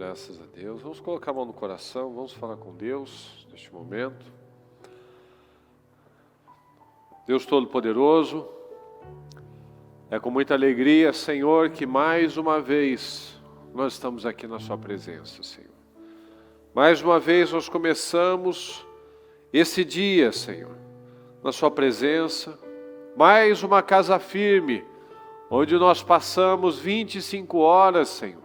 Graças a Deus. Vamos colocar a mão no coração, vamos falar com Deus neste momento. Deus Todo-Poderoso, é com muita alegria, Senhor, que mais uma vez nós estamos aqui na Sua presença, Senhor. Mais uma vez nós começamos esse dia, Senhor, na Sua presença. Mais uma casa firme, onde nós passamos 25 horas, Senhor,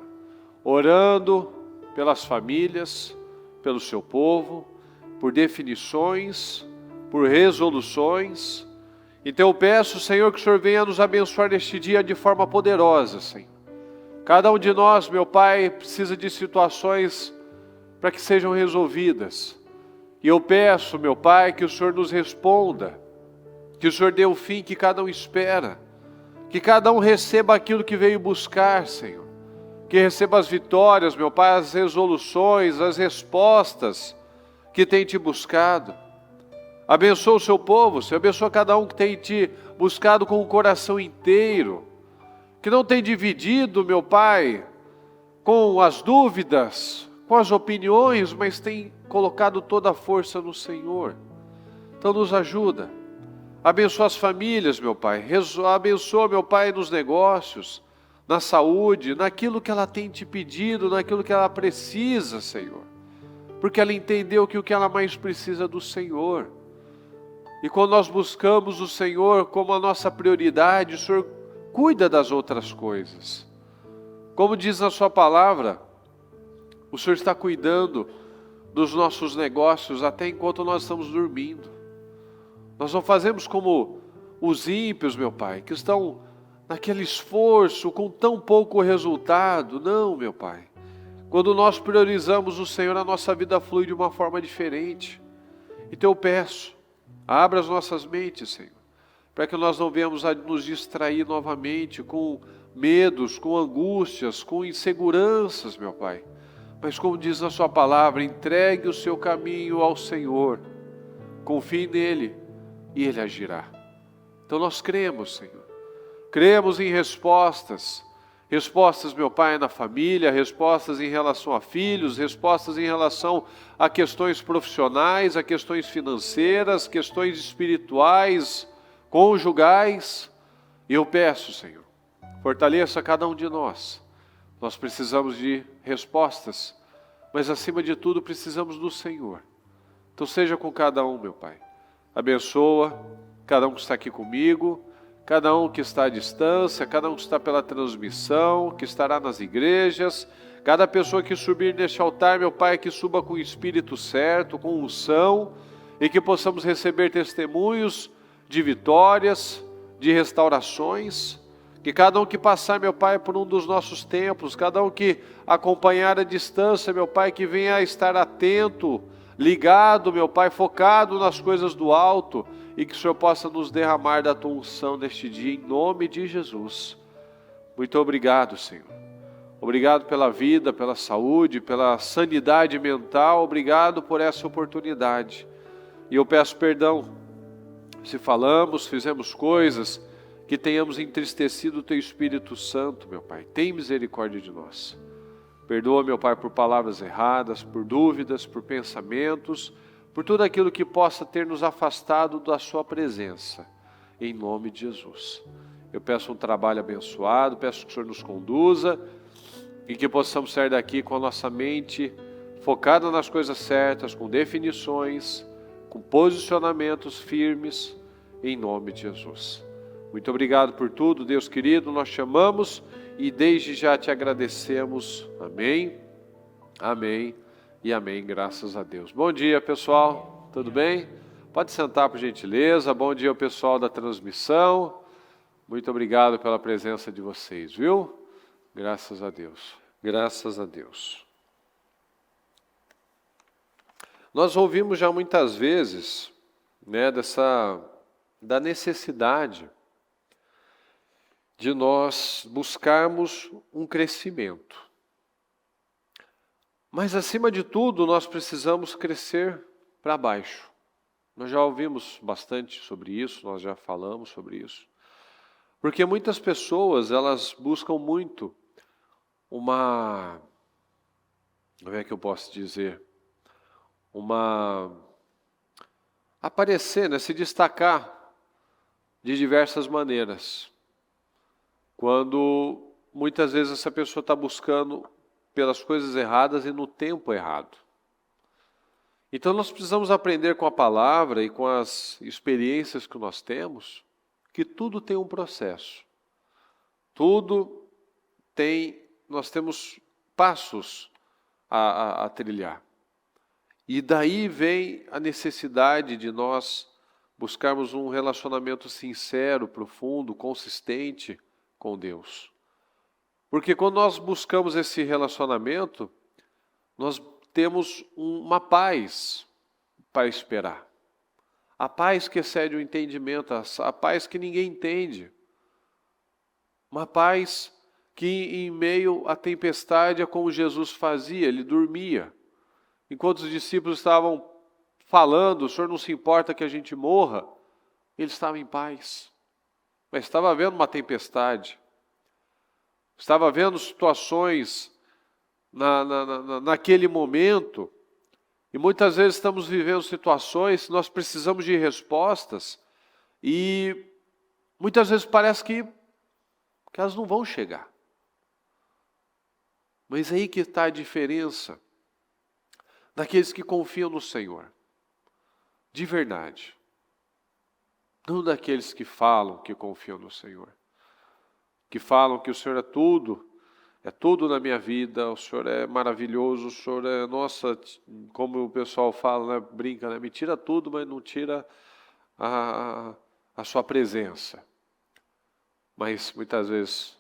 orando pelas famílias, pelo Seu povo, por definições, por resoluções. Então eu peço, Senhor, que o Senhor venha nos abençoar neste dia de forma poderosa, Senhor. Cada um de nós, meu Pai, precisa de situações para que sejam resolvidas. E eu peço, meu Pai, que o Senhor nos responda, que o Senhor dê o fim que cada um espera, que cada um receba aquilo que veio buscar, Senhor. Que receba as vitórias, meu Pai, as resoluções, as respostas que tem te buscado. Abençoa o seu povo, Senhor, abençoa cada um que tem te buscado com o coração inteiro, que não tem dividido, meu Pai, com as dúvidas, com as opiniões, mas tem colocado toda a força no Senhor. Então nos ajuda, abençoa as famílias, meu Pai, abençoa, meu Pai, nos negócios, na saúde, naquilo que ela tem te pedido, naquilo que ela precisa, Senhor, porque ela entendeu que o que ela mais precisa é do Senhor. E quando nós buscamos o Senhor como a nossa prioridade, o Senhor cuida das outras coisas. Como diz na Sua palavra, o Senhor está cuidando dos nossos negócios até enquanto nós estamos dormindo. Nós não fazemos como os ímpios, meu Pai, que estão naquele esforço com tão pouco resultado. Não, meu Pai. Quando nós priorizamos o Senhor, a nossa vida flui de uma forma diferente. Então eu peço, abra as nossas mentes, Senhor, para que nós não venhamos a nos distrair novamente com medos, com angústias, com inseguranças, meu Pai. Mas como diz na Sua palavra, entregue o seu caminho ao Senhor, confie nele e Ele agirá. Então nós cremos, Senhor. Cremos em respostas, meu Pai, na família, respostas em relação a filhos, respostas em relação a questões profissionais, a questões financeiras, questões espirituais, conjugais. E eu peço, Senhor, fortaleça cada um de nós. Nós precisamos de respostas, mas acima de tudo precisamos do Senhor. Então seja com cada um, meu Pai. Abençoa cada um que está aqui comigo, cada um que está à distância, cada um que está pela transmissão, que estará nas igrejas, cada pessoa que subir neste altar, meu Pai, que suba com o Espírito certo, com unção, e que possamos receber testemunhos de vitórias, de restaurações, que cada um que passar, meu Pai, por um dos nossos templos, cada um que acompanhar a distância, meu Pai, que venha a estar atento, ligado, meu Pai, focado nas coisas do alto, e que o Senhor possa nos derramar da Tua unção neste dia, em nome de Jesus. Muito obrigado, Senhor. Obrigado pela vida, pela saúde, pela sanidade mental. Obrigado por essa oportunidade. E eu peço perdão se falamos, fizemos coisas que tenhamos entristecido o Teu Espírito Santo, meu Pai. Tem misericórdia de nós. Perdoa, meu Pai, por palavras erradas, por dúvidas, por pensamentos, por tudo aquilo que possa ter nos afastado da Sua presença, em nome de Jesus. Eu peço um trabalho abençoado, peço que o Senhor nos conduza e que possamos sair daqui com a nossa mente focada nas coisas certas, com definições, com posicionamentos firmes, em nome de Jesus. Muito obrigado por tudo, Deus querido, nós te amamos e desde já te agradecemos. Amém, amém. E amém, graças a Deus. Bom dia, pessoal, tudo bem? Pode sentar, por gentileza. Bom dia ao pessoal da transmissão. Muito obrigado pela presença de vocês, viu? Graças a Deus, graças a Deus. Nós ouvimos já muitas vezes, né, da necessidade de nós buscarmos um crescimento. Mas, acima de tudo, nós precisamos crescer para baixo. Nós já ouvimos bastante sobre isso, nós já falamos sobre isso. Porque muitas pessoas, elas buscam muito uma como é que eu posso dizer, aparecer, né, se destacar de diversas maneiras. Quando muitas vezes essa pessoa está buscando pelas coisas erradas e no tempo errado. Então nós precisamos aprender com a palavra e com as experiências que nós temos, que tudo tem um processo. Nós temos passos a trilhar. E daí vem a necessidade de nós buscarmos um relacionamento sincero, profundo, consistente com Deus. Porque quando nós buscamos esse relacionamento, nós temos uma paz para esperar. A paz que excede o entendimento, a paz que ninguém entende. Uma paz que em meio à tempestade é como Jesus fazia, ele dormia. Enquanto os discípulos estavam falando, o Senhor não se importa que a gente morra, ele estava em paz. Mas estava havendo uma tempestade. Estava havendo situações naquele momento. E muitas vezes estamos vivendo situações, nós precisamos de respostas. E muitas vezes parece que elas não vão chegar. Mas aí que está a diferença daqueles que confiam no Senhor, de verdade. Não daqueles que falam que confiam no Senhor, que falam que o Senhor é tudo na minha vida, o Senhor é maravilhoso, o Senhor é, nossa, como o pessoal fala, né, brinca, né, me tira tudo, mas não tira a sua presença. Mas muitas vezes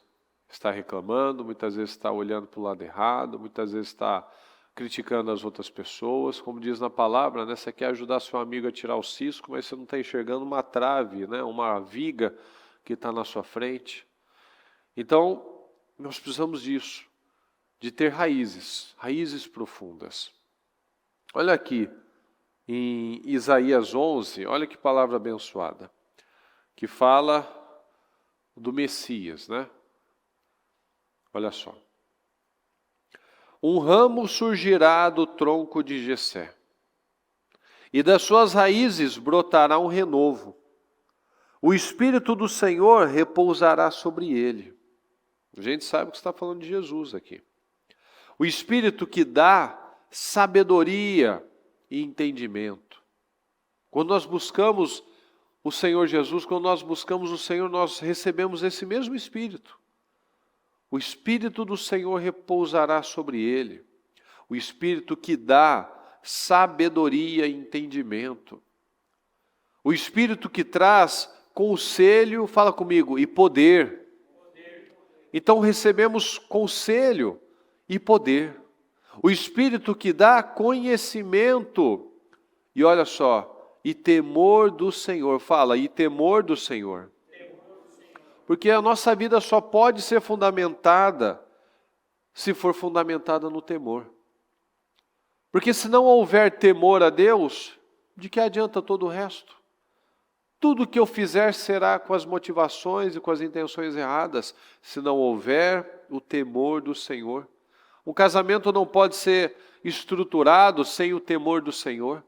está reclamando, muitas vezes está olhando para o lado errado, muitas vezes está criticando as outras pessoas, como diz na palavra, né? Você quer ajudar seu amigo a tirar o cisco, mas você não está enxergando uma trave, né? Uma viga que está na sua frente. Então, nós precisamos disso, de ter raízes profundas. Olha aqui, em Isaías 11, olha que palavra abençoada, que fala do Messias, né? Olha só. Um ramo surgirá do tronco de Jessé, e das suas raízes brotará um renovo. O Espírito do Senhor repousará sobre ele. A gente sabe que está falando de Jesus aqui. O Espírito que dá sabedoria e entendimento. Quando nós buscamos o Senhor Jesus, quando nós buscamos o Senhor, nós recebemos esse mesmo Espírito. O Espírito do Senhor repousará sobre ele. O Espírito que dá sabedoria e entendimento. O Espírito que traz conselho, fala comigo, e poder. Então recebemos conselho e poder. O Espírito que dá conhecimento. E olha só, e temor do Senhor. Fala, e temor do Senhor. Porque a nossa vida só pode ser fundamentada se for fundamentada no temor. Porque se não houver temor a Deus, de que adianta todo o resto? Tudo que eu fizer será com as motivações e com as intenções erradas, se não houver o temor do Senhor. Um casamento não pode ser estruturado sem o temor do Senhor.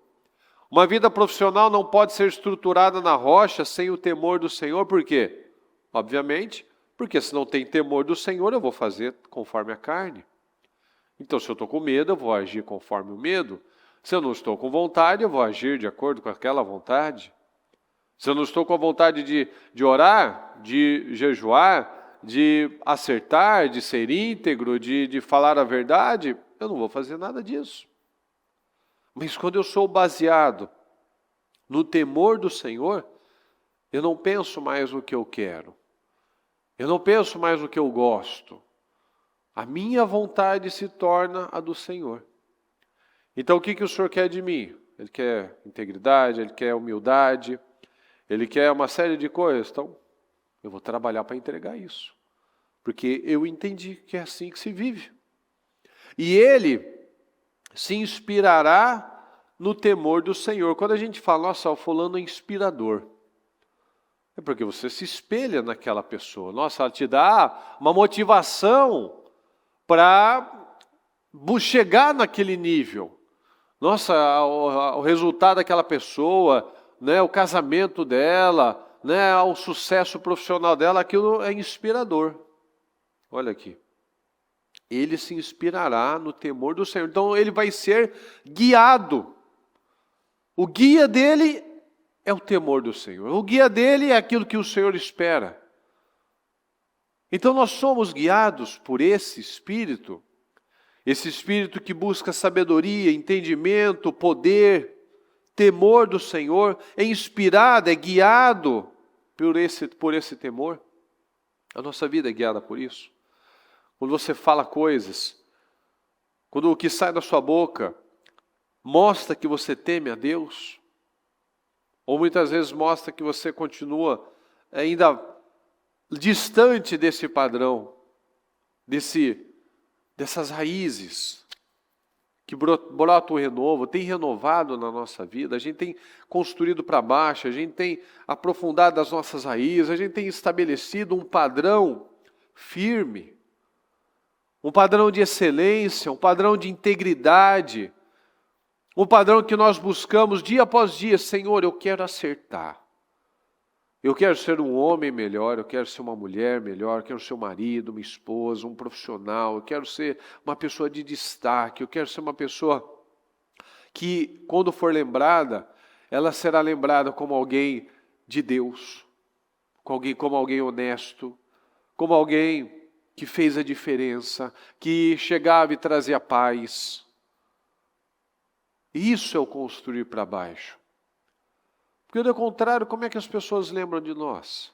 Uma vida profissional não pode ser estruturada na rocha sem o temor do Senhor. Por quê? Obviamente, porque se não tem temor do Senhor, eu vou fazer conforme a carne. Então, se eu estou com medo, eu vou agir conforme o medo. Se eu não estou com vontade, eu vou agir de acordo com aquela vontade. Se eu não estou com a vontade de orar, de jejuar, de acertar, de ser íntegro, de falar a verdade, eu não vou fazer nada disso. Mas quando eu sou baseado no temor do Senhor, eu não penso mais no que eu quero. Eu não penso mais no que eu gosto. A minha vontade se torna a do Senhor. Então o que o Senhor quer de mim? Ele quer integridade, Ele quer humildade, Ele quer uma série de coisas. Então, eu vou trabalhar para entregar isso. Porque eu entendi que é assim que se vive. E Ele se inspirará no temor do Senhor. Quando a gente fala, nossa, o fulano é inspirador. É porque você se espelha naquela pessoa. Nossa, ela te dá uma motivação para chegar naquele nível. Nossa, o resultado daquela pessoa, né, o casamento dela, né, o sucesso profissional dela, aquilo é inspirador. Olha aqui. Ele se inspirará no temor do Senhor. Então ele vai ser guiado. O guia dele é o temor do Senhor. O guia dele é aquilo que o Senhor espera. Então nós somos guiados por esse Espírito que busca sabedoria, entendimento, poder, temor do Senhor, é inspirado, é guiado por esse temor. A nossa vida é guiada por isso. Quando você fala coisas, quando o que sai da sua boca mostra que você teme a Deus, ou muitas vezes mostra que você continua ainda distante desse padrão, dessas raízes que brotam o renovo, tem renovado na nossa vida, a gente tem construído para baixo, a gente tem aprofundado as nossas raízes, a gente tem estabelecido um padrão firme, um padrão de excelência, um padrão de integridade, um padrão que nós buscamos dia após dia. Senhor, eu quero acertar. Eu quero ser um homem melhor, eu quero ser uma mulher melhor, eu quero ser um marido, uma esposa, um profissional, eu quero ser uma pessoa de destaque, eu quero ser uma pessoa que, quando for lembrada, ela será lembrada como alguém de Deus, como alguém honesto, como alguém que fez a diferença, que chegava e trazia paz. Isso é o construir para baixo. Porque, do contrário, como é que as pessoas lembram de nós?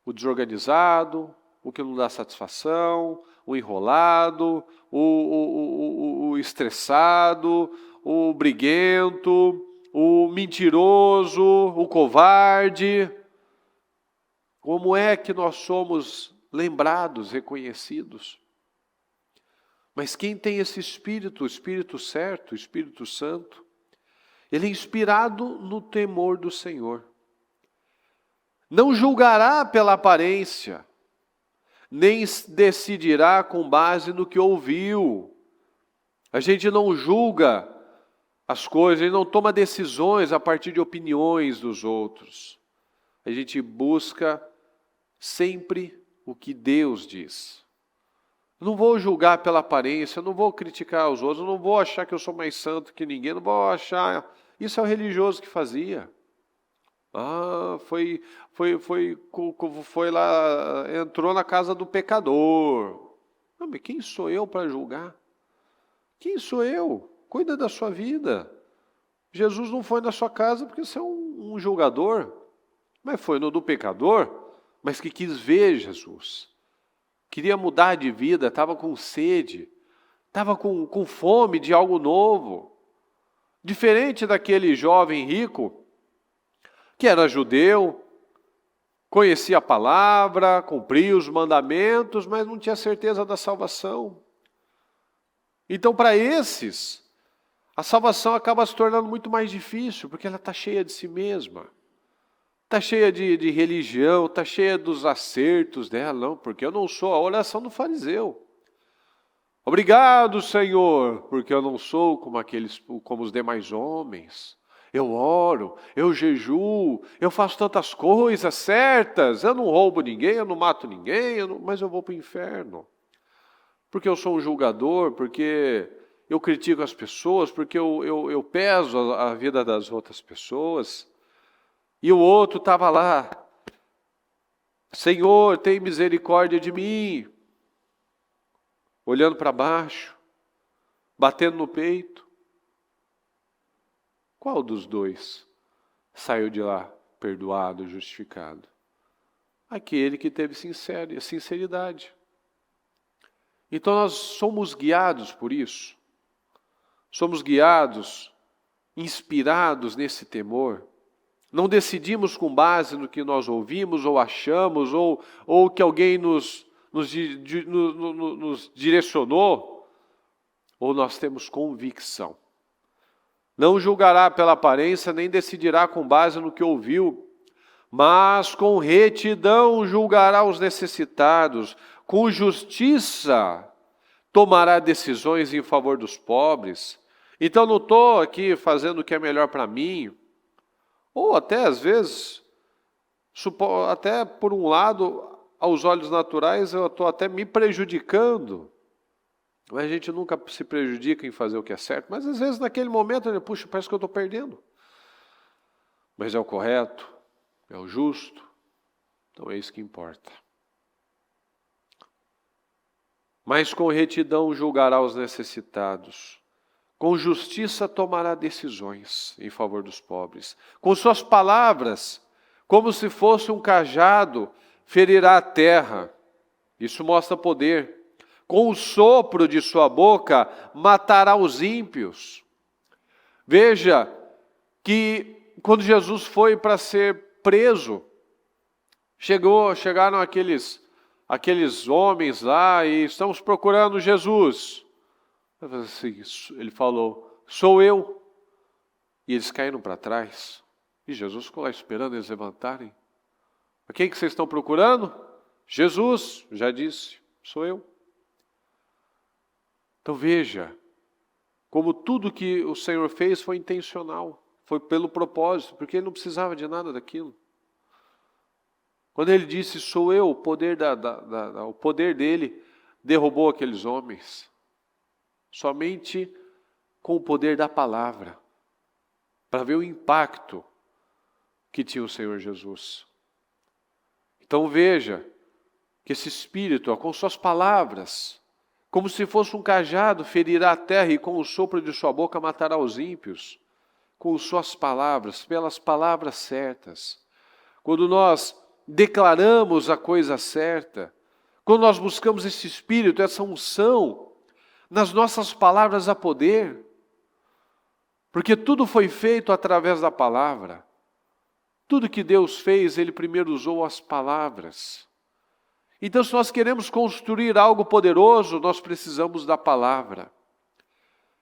O desorganizado, o que não dá satisfação, o enrolado, o estressado, o briguento, o mentiroso, o covarde. Como é que nós somos lembrados, reconhecidos? Mas quem tem esse Espírito, o Espírito certo, o Espírito Santo, ele é inspirado no temor do Senhor. Não julgará pela aparência, nem decidirá com base no que ouviu. A gente não julga as coisas, a gente não toma decisões a partir de opiniões dos outros. A gente busca sempre o que Deus diz. Eu não vou julgar pela aparência, eu não vou criticar os outros, eu não vou achar que eu sou mais santo que ninguém, eu não vou achar... Isso é o religioso que fazia. Foi lá, entrou na casa do pecador. Não, mas quem sou eu para julgar? Quem sou eu? Cuida da sua vida. Jesus não foi na sua casa porque você é um julgador, mas foi no do pecador, mas que quis ver Jesus. Queria mudar de vida, estava com sede, estava com fome de algo novo. Diferente daquele jovem rico, que era judeu, conhecia a palavra, cumpria os mandamentos, mas não tinha certeza da salvação. Então, para esses, a salvação acaba se tornando muito mais difícil, porque ela está cheia de si mesma. Está cheia de religião, está cheia dos acertos dela, não, porque eu não sou a oração do fariseu. Obrigado, Senhor, porque eu não sou como os demais homens. Eu oro, eu jejuo, eu faço tantas coisas certas, eu não roubo ninguém, eu não mato ninguém, mas eu vou para o inferno. Porque eu sou um julgador, porque eu critico as pessoas, porque eu peso a vida das outras pessoas. E o outro estava lá, Senhor, tem misericórdia de mim. Olhando para baixo, batendo no peito. Qual dos dois saiu de lá perdoado, justificado? Aquele que teve sinceridade. Então nós somos guiados por isso. Somos guiados, inspirados nesse temor. Não decidimos com base no que nós ouvimos ou achamos, ou que alguém nos direcionou, ou nós temos convicção. Não julgará pela aparência, nem decidirá com base no que ouviu, mas com retidão julgará os necessitados, com justiça tomará decisões em favor dos pobres. Então não estou aqui fazendo o que é melhor para mim, ou até às vezes, até por um lado, aos olhos naturais, eu estou até me prejudicando. Mas a gente nunca se prejudica em fazer o que é certo, mas às vezes naquele momento, puxa, parece que eu estou perdendo. Mas é o correto, é o justo, então é isso que importa. Mas com retidão julgará os necessitados, com justiça tomará decisões em favor dos pobres. Com suas palavras, como se fosse um cajado, ferirá a terra. Isso mostra poder. Com o sopro de sua boca, matará os ímpios. Veja que quando Jesus foi para ser preso, chegaram aqueles homens lá e estamos procurando Jesus. Ele falou, sou eu. E eles caíram para trás. E Jesus ficou lá esperando eles levantarem. A quem que vocês estão procurando? Jesus, já disse, sou eu. Então veja, como tudo que o Senhor fez foi intencional, foi pelo propósito, porque Ele não precisava de nada daquilo. Quando Ele disse, sou eu, o poder, o poder dele derrubou aqueles homens. Somente com o poder da palavra, para ver o impacto que tinha o Senhor Jesus. Então veja, que esse Espírito, com suas palavras, como se fosse um cajado, ferirá a terra e com o sopro de sua boca matará os ímpios. Com suas palavras, pelas palavras certas. Quando nós declaramos a coisa certa, quando nós buscamos esse Espírito, essa unção, nas nossas palavras há poder. Porque tudo foi feito através da palavra. Tudo que Deus fez, Ele primeiro usou as palavras. Então, se nós queremos construir algo poderoso, nós precisamos da palavra.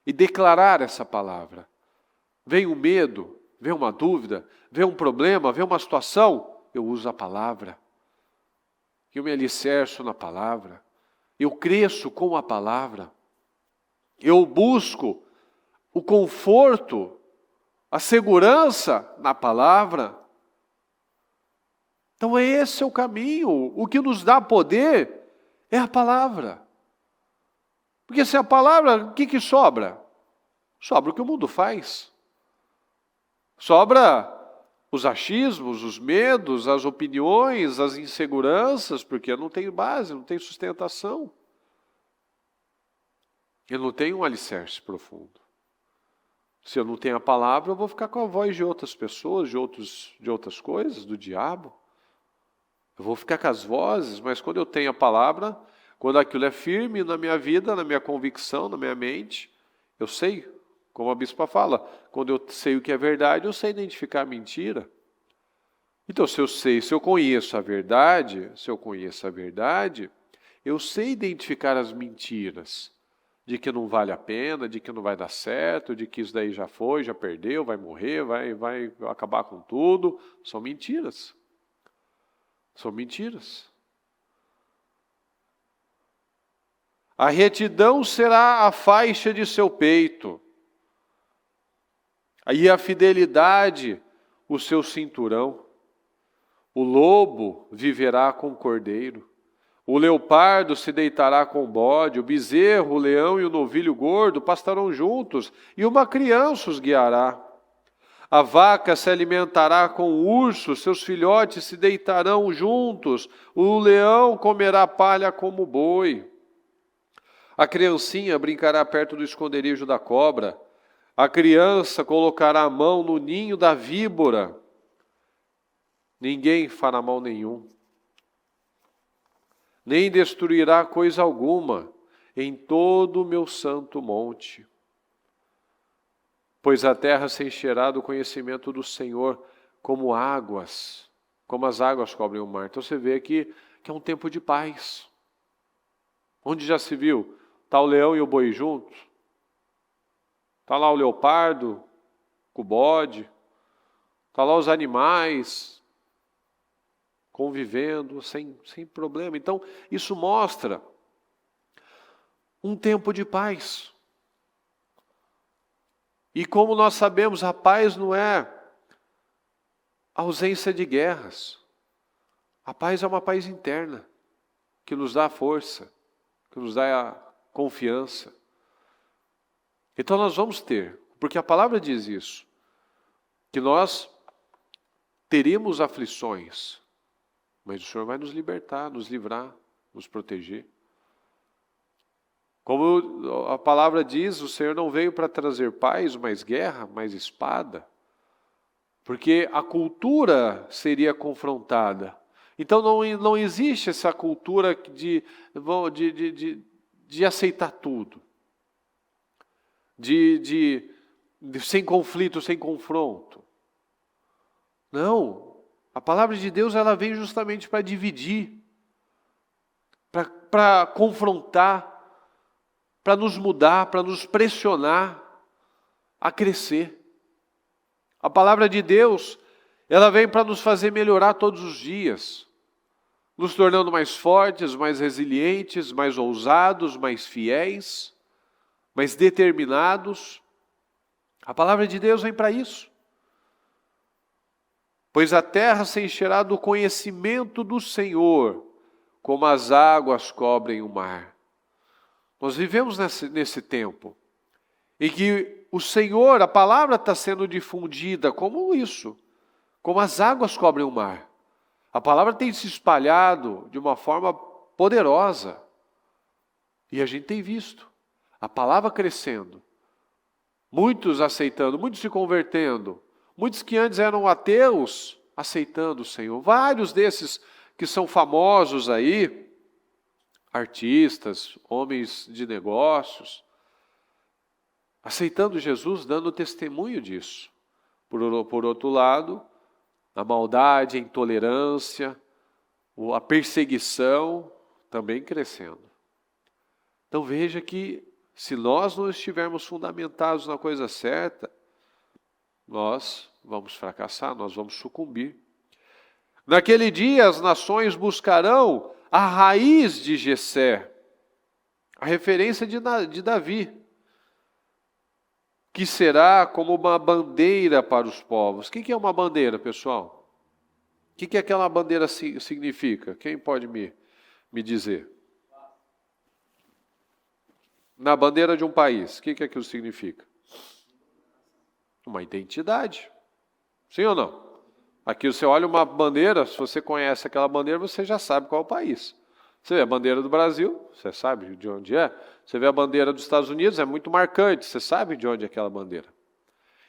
E declarar essa palavra. Vem um medo, vem uma dúvida, vem um problema, vem uma situação, eu uso a palavra. Eu me alicerço na palavra. Eu cresço com a palavra. Eu busco o conforto, a segurança na palavra. Então esse é o caminho. O que nos dá poder é a palavra. Porque sem a palavra, o que sobra? Sobra o que o mundo faz. Sobra os achismos, os medos, as opiniões, as inseguranças, porque não tem base, não tem sustentação. Eu não tenho um alicerce profundo. Se eu não tenho a palavra, eu vou ficar com a voz de outras pessoas, de outras coisas, do diabo. Eu vou ficar com as vozes, mas quando eu tenho a palavra, quando aquilo é firme na minha vida, na minha convicção, na minha mente, eu sei, como a bispa fala, quando eu sei o que é verdade, eu sei identificar a mentira. Então, se eu conheço a verdade, eu sei identificar as mentiras, de que não vale a pena, de que não vai dar certo, de que isso daí já foi, já perdeu, vai morrer, vai acabar com tudo. São mentiras. São mentiras. A retidão será a faixa de seu peito. Aí a fidelidade, o seu cinturão. O lobo viverá com o cordeiro. O leopardo se deitará com o bode, o bezerro, o leão e o novilho gordo pastarão juntos, e uma criança os guiará. A vaca se alimentará com o urso, seus filhotes se deitarão juntos, o leão comerá palha como boi. A criancinha brincará perto do esconderijo da cobra, a criança colocará a mão no ninho da víbora. Ninguém fará mal nenhum, nem destruirá coisa alguma em todo o meu santo monte. Pois a terra se encherá do conhecimento do Senhor como águas, como as águas cobrem o mar. Então você vê aqui que é um tempo de paz. Onde já se viu? Está o leão e o boi juntos? Está lá o leopardo com o bode? Está lá os animais convivendo sem problema. Então, isso mostra um tempo de paz. E como nós sabemos, a paz não é ausência de guerras. A paz é uma paz interna, que nos dá força, que nos dá a confiança. Então nós vamos ter, porque a palavra diz isso, que nós teríamos aflições, mas o Senhor vai nos libertar, nos livrar, nos proteger. Como a palavra diz, o Senhor não veio para trazer paz, mas guerra, mas espada. Porque a cultura seria confrontada. Então não existe essa cultura de aceitar tudo. Sem conflito, sem confronto. Não. A palavra de Deus ela vem justamente para dividir, para confrontar, para nos mudar, para nos pressionar a crescer. A palavra de Deus, ela vem para nos fazer melhorar todos os dias, nos tornando mais fortes, mais resilientes, mais ousados, mais fiéis, mais determinados. A palavra de Deus vem para isso. Pois a terra se encherá do conhecimento do Senhor, como as águas cobrem o mar. Nós vivemos nesse tempo em que o Senhor, a palavra está sendo difundida como isso, como as águas cobrem o mar. A palavra tem se espalhado de uma forma poderosa. E a gente tem visto a palavra crescendo, muitos aceitando, muitos se convertendo, muitos que antes eram ateus aceitando o Senhor. Vários desses que são famosos aí, artistas, homens de negócios, aceitando Jesus, dando testemunho disso. Por outro lado, a maldade, a intolerância, a perseguição também crescendo. Então veja que se nós não estivermos fundamentados na coisa certa, nós vamos fracassar, nós vamos sucumbir. Naquele dia as nações buscarão a raiz de Jessé, a referência de Davi, que será como uma bandeira para os povos. O que é uma bandeira, pessoal? O que aquela bandeira significa? Quem pode me dizer? Na bandeira de um país, o que aquilo significa? Uma identidade. Sim ou não? Aqui você olha uma bandeira, se você conhece aquela bandeira, você já sabe qual é o país. Você vê a bandeira do Brasil, você sabe de onde é. Você vê a bandeira dos Estados Unidos, é muito marcante, você sabe de onde é aquela bandeira.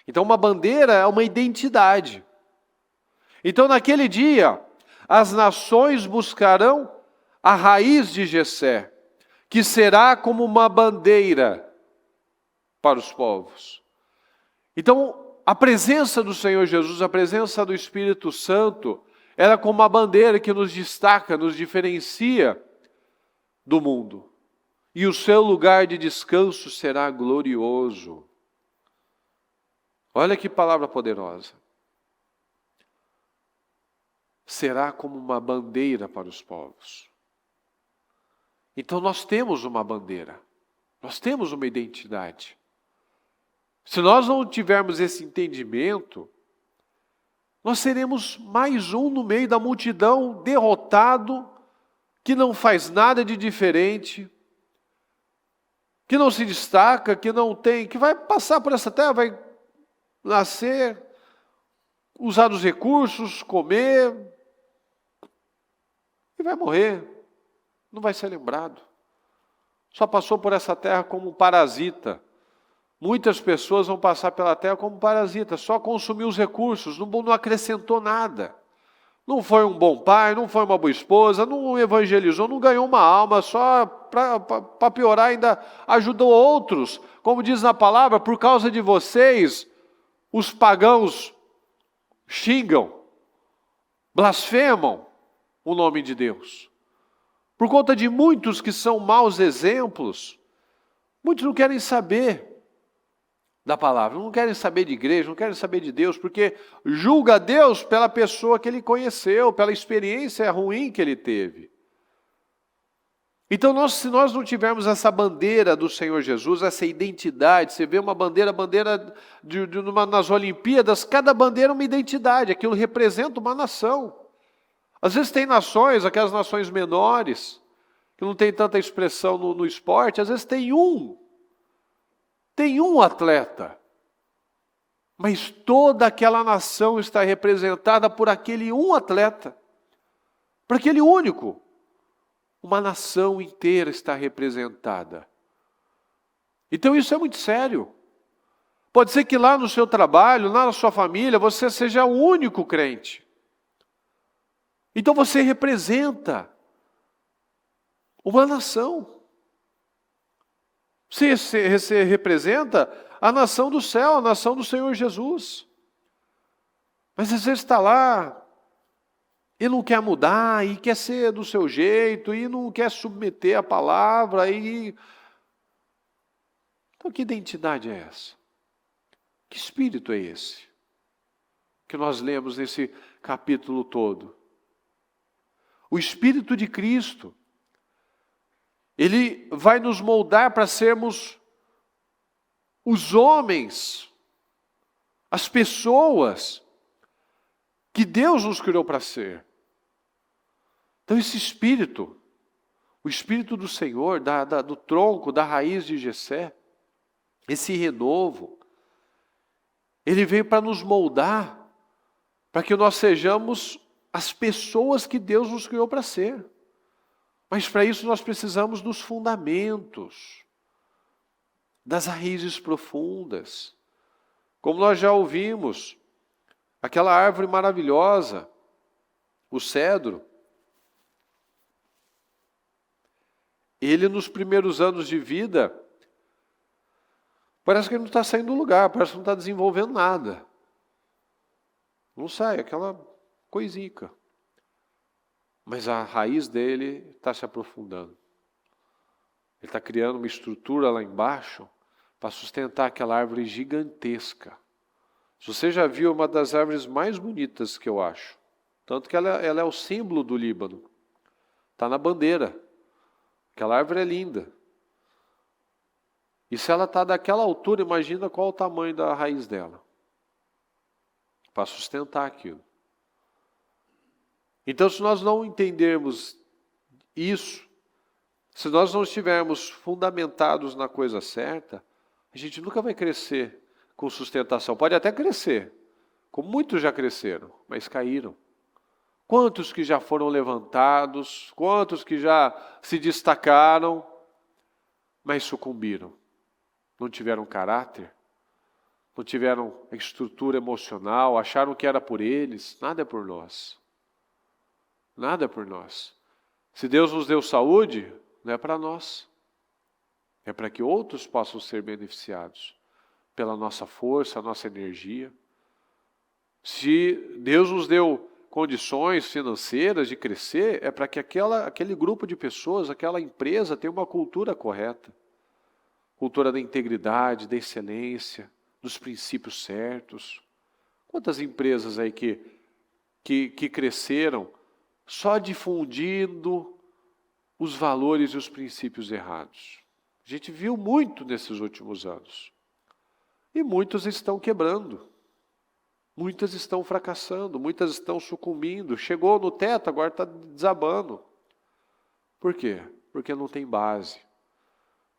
Então uma bandeira é uma identidade. Então naquele dia, as nações buscarão a raiz de Jessé, que será como uma bandeira para os povos. Então, a presença do Senhor Jesus, a presença do Espírito Santo, ela é como uma bandeira que nos destaca, nos diferencia do mundo. E o seu lugar de descanso será glorioso. Olha que palavra poderosa. Será como uma bandeira para os povos. Então nós temos uma bandeira, nós temos uma identidade. Se nós não tivermos esse entendimento, nós seremos mais um no meio da multidão, derrotado, que não faz nada de diferente, que não se destaca, que não tem, que vai passar por essa terra, vai nascer, usar os recursos, comer, e vai morrer, não vai ser lembrado. Só passou por essa terra como um parasita. Muitas pessoas vão passar pela terra como parasitas, só consumiu os recursos, não acrescentou nada. Não foi um bom pai, não foi uma boa esposa, não evangelizou, não ganhou uma alma, só para piorar ainda ajudou outros. Como diz na palavra, por causa de vocês, os pagãos xingam, blasfemam o nome de Deus. Por conta de muitos que são maus exemplos, muitos não querem saber da palavra, não querem saber de igreja, não querem saber de Deus, porque julga Deus pela pessoa que ele conheceu, pela experiência ruim que ele teve. Então, se nós não tivermos essa bandeira do Senhor Jesus, essa identidade, você vê uma bandeira nas Olimpíadas, cada bandeira é uma identidade, aquilo representa uma nação. Às vezes tem nações, aquelas nações menores, que não tem tanta expressão no esporte, às vezes tem um atleta, mas toda aquela nação está representada por aquele um atleta, por aquele único. Uma nação inteira está representada. Então isso é muito sério. Pode ser que lá no seu trabalho, lá na sua família, você seja o único crente. Então você representa uma nação. Você representa a nação do céu, a nação do Senhor Jesus. Mas às vezes está lá e não quer mudar, e quer ser do seu jeito, e não quer submeter a palavra. Então que identidade é essa? Que espírito é esse? Que nós lemos nesse capítulo todo. O Espírito de Cristo, ele vai nos moldar para sermos os homens, as pessoas que Deus nos criou para ser. Então esse Espírito, o Espírito do Senhor, do tronco, da raiz de Jessé, esse renovo, ele veio para nos moldar, para que nós sejamos as pessoas que Deus nos criou para ser. Mas para isso nós precisamos dos fundamentos, das raízes profundas. Como nós já ouvimos, aquela árvore maravilhosa, o cedro, ele nos primeiros anos de vida, parece que ele não está saindo do lugar, parece que não está desenvolvendo nada. Não sai, aquela coisica. Mas a raiz dele está se aprofundando. Ele está criando uma estrutura lá embaixo para sustentar aquela árvore gigantesca. Se você já viu, uma das árvores mais bonitas que eu acho. Tanto que ela é o símbolo do Líbano. Está na bandeira. Aquela árvore é linda. E se ela está daquela altura, imagina qual o tamanho da raiz dela. Para sustentar aquilo. Então, se nós não entendermos isso, se nós não estivermos fundamentados na coisa certa, a gente nunca vai crescer com sustentação. Pode até crescer, como muitos já cresceram, mas caíram. Quantos que já foram levantados, quantos que já se destacaram, mas sucumbiram. Não tiveram caráter, não tiveram estrutura emocional, acharam que era por eles. Nada é por nós. Nada é por nós. Se Deus nos deu saúde, não é para nós. É para que outros possam ser beneficiados pela nossa força, a nossa energia. Se Deus nos deu condições financeiras de crescer, é para que aquele grupo de pessoas, aquela empresa tenha uma cultura correta. Cultura da integridade, da excelência, dos princípios certos. Quantas empresas aí que cresceram só difundindo os valores e os princípios errados? A gente viu muito nesses últimos anos. E muitos estão quebrando. Muitas estão fracassando, muitas estão sucumbindo. Chegou no teto, agora está desabando. Por quê? Porque não tem base.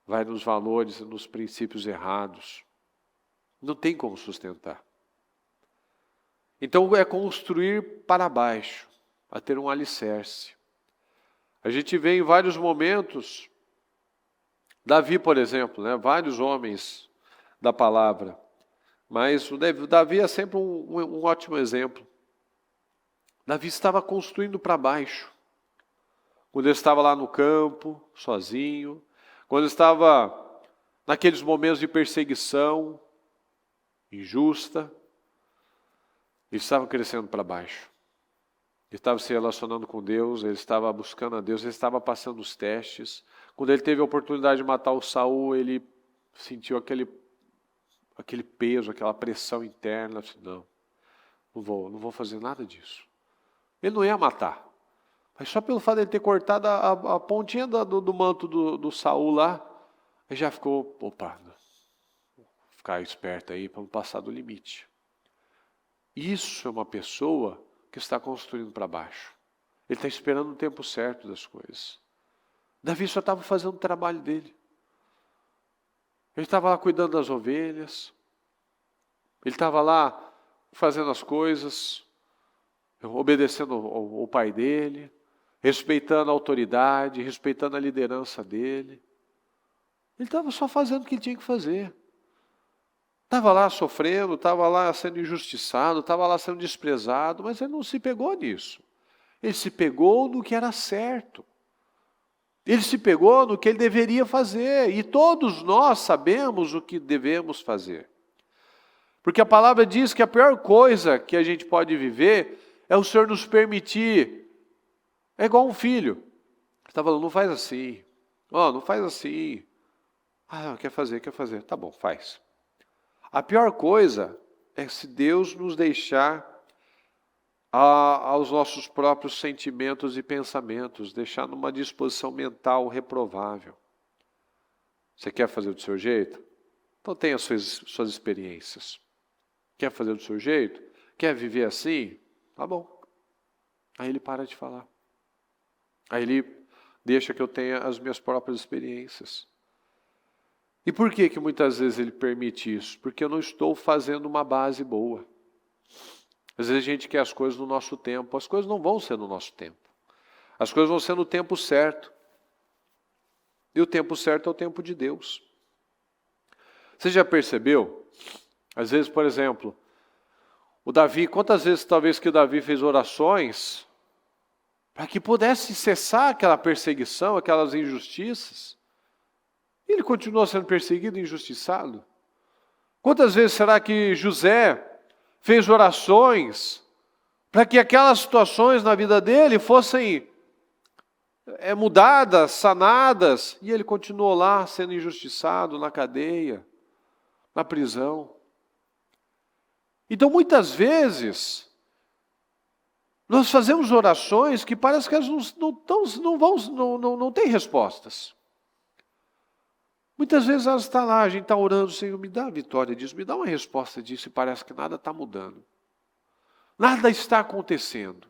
Vai nos valores e nos princípios errados. Não tem como sustentar. Então é construir para baixo, a ter um alicerce. A gente vê em vários momentos, Davi, por exemplo, né, vários homens da palavra, mas o Davi é sempre um ótimo exemplo. Davi estava construindo para baixo. Quando ele estava lá no campo, sozinho, quando estava naqueles momentos de perseguição injusta, ele estava crescendo para baixo. Ele estava se relacionando com Deus, ele estava buscando a Deus, ele estava passando os testes. Quando ele teve a oportunidade de matar o Saul, ele sentiu aquele peso, aquela pressão interna. Disse, não vou fazer nada disso. Ele não ia matar, Mas só pelo fato de ele ter cortado a pontinha do manto do Saul lá, ele já ficou, opa, vou ficar esperto aí para não passar do limite. Isso é uma pessoa que está construindo para baixo. Ele está esperando o tempo certo das coisas. Davi só estava fazendo o trabalho dele. Ele estava lá cuidando das ovelhas. Ele estava lá fazendo as coisas, obedecendo o pai dele, respeitando a autoridade, respeitando a liderança dele. Ele estava só fazendo o que ele tinha que fazer. Estava lá sofrendo, estava lá sendo injustiçado, estava lá sendo desprezado, mas ele não se pegou nisso. Ele se pegou no que era certo. Ele se pegou no que ele deveria fazer. E todos nós sabemos o que devemos fazer. Porque a palavra diz que a pior coisa que a gente pode viver é o Senhor nos permitir. É igual um filho. Está falando, não faz assim. Não faz assim. Quer fazer. Tá bom, faz. A pior coisa é se Deus nos deixar aos nossos próprios sentimentos e pensamentos, deixar numa disposição mental reprovável. Você quer fazer do seu jeito? Então tenha suas experiências. Quer fazer do seu jeito? Quer viver assim? Tá bom. Aí ele para de falar. Aí ele deixa que eu tenha as minhas próprias experiências. E por que muitas vezes ele permite isso? Porque eu não estou fazendo uma base boa. Às vezes a gente quer as coisas no nosso tempo. As coisas não vão ser no nosso tempo. As coisas vão ser no tempo certo. E o tempo certo é o tempo de Deus. Você já percebeu? Às vezes, por exemplo, o Davi, quantas vezes talvez que o Davi fez orações para que pudesse cessar aquela perseguição, aquelas injustiças? E ele continuou sendo perseguido e injustiçado. Quantas vezes será que José fez orações para que aquelas situações na vida dele fossem mudadas, sanadas, e ele continuou lá sendo injustiçado, na cadeia, na prisão. Então muitas vezes nós fazemos orações que parece que elas não têm respostas. Muitas vezes elas estão lá, a gente está orando, Senhor, me dá a vitória disso, me dá uma resposta disso, e parece que nada está mudando. Nada está acontecendo.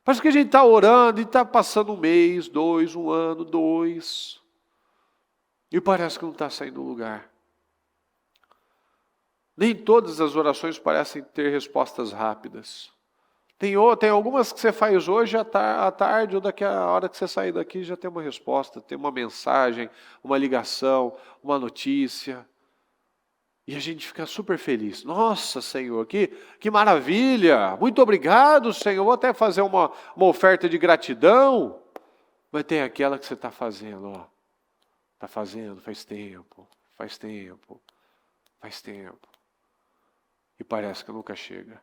Parece que a gente está orando e está passando 1 mês, 2, 1 ano, 2, e parece que não está saindo do lugar. Nem todas as orações parecem ter respostas rápidas. Tem algumas que você faz hoje à tarde, ou daqui a hora que você sair daqui já tem uma resposta, tem uma mensagem, uma ligação, uma notícia. E a gente fica super feliz. Nossa, Senhor, que maravilha! Muito obrigado, Senhor. Vou até fazer uma oferta de gratidão. Mas tem aquela que você está fazendo, Está fazendo faz tempo. E parece que nunca chega.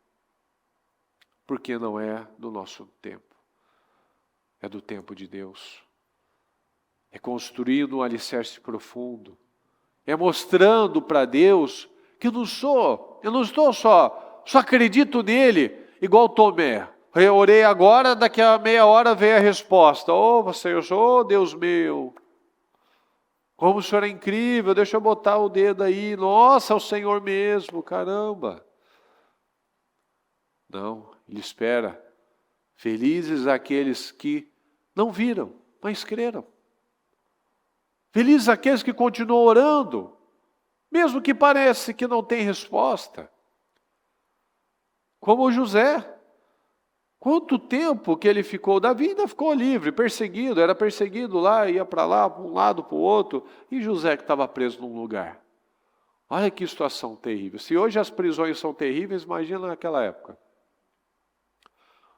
Porque não é do nosso tempo. É do tempo de Deus. É construindo um alicerce profundo. É mostrando para Deus que eu não estou só acredito nele, igual Tomé. Eu orei agora, daqui a meia hora veio a resposta. Senhor, Deus meu. Como o Senhor é incrível, deixa eu botar o dedo aí. Nossa, é o Senhor mesmo, caramba. Não, ele espera. Felizes aqueles que não viram, mas creram. Felizes aqueles que continuam orando, mesmo que parece que não tem resposta. Como José. Quanto tempo que ele ficou? Davi ainda ficou livre, perseguido, era perseguido lá, ia para lá, para um lado, para o outro. E José que estava preso num lugar. Olha que situação terrível. Se hoje as prisões são terríveis, imagina naquela época.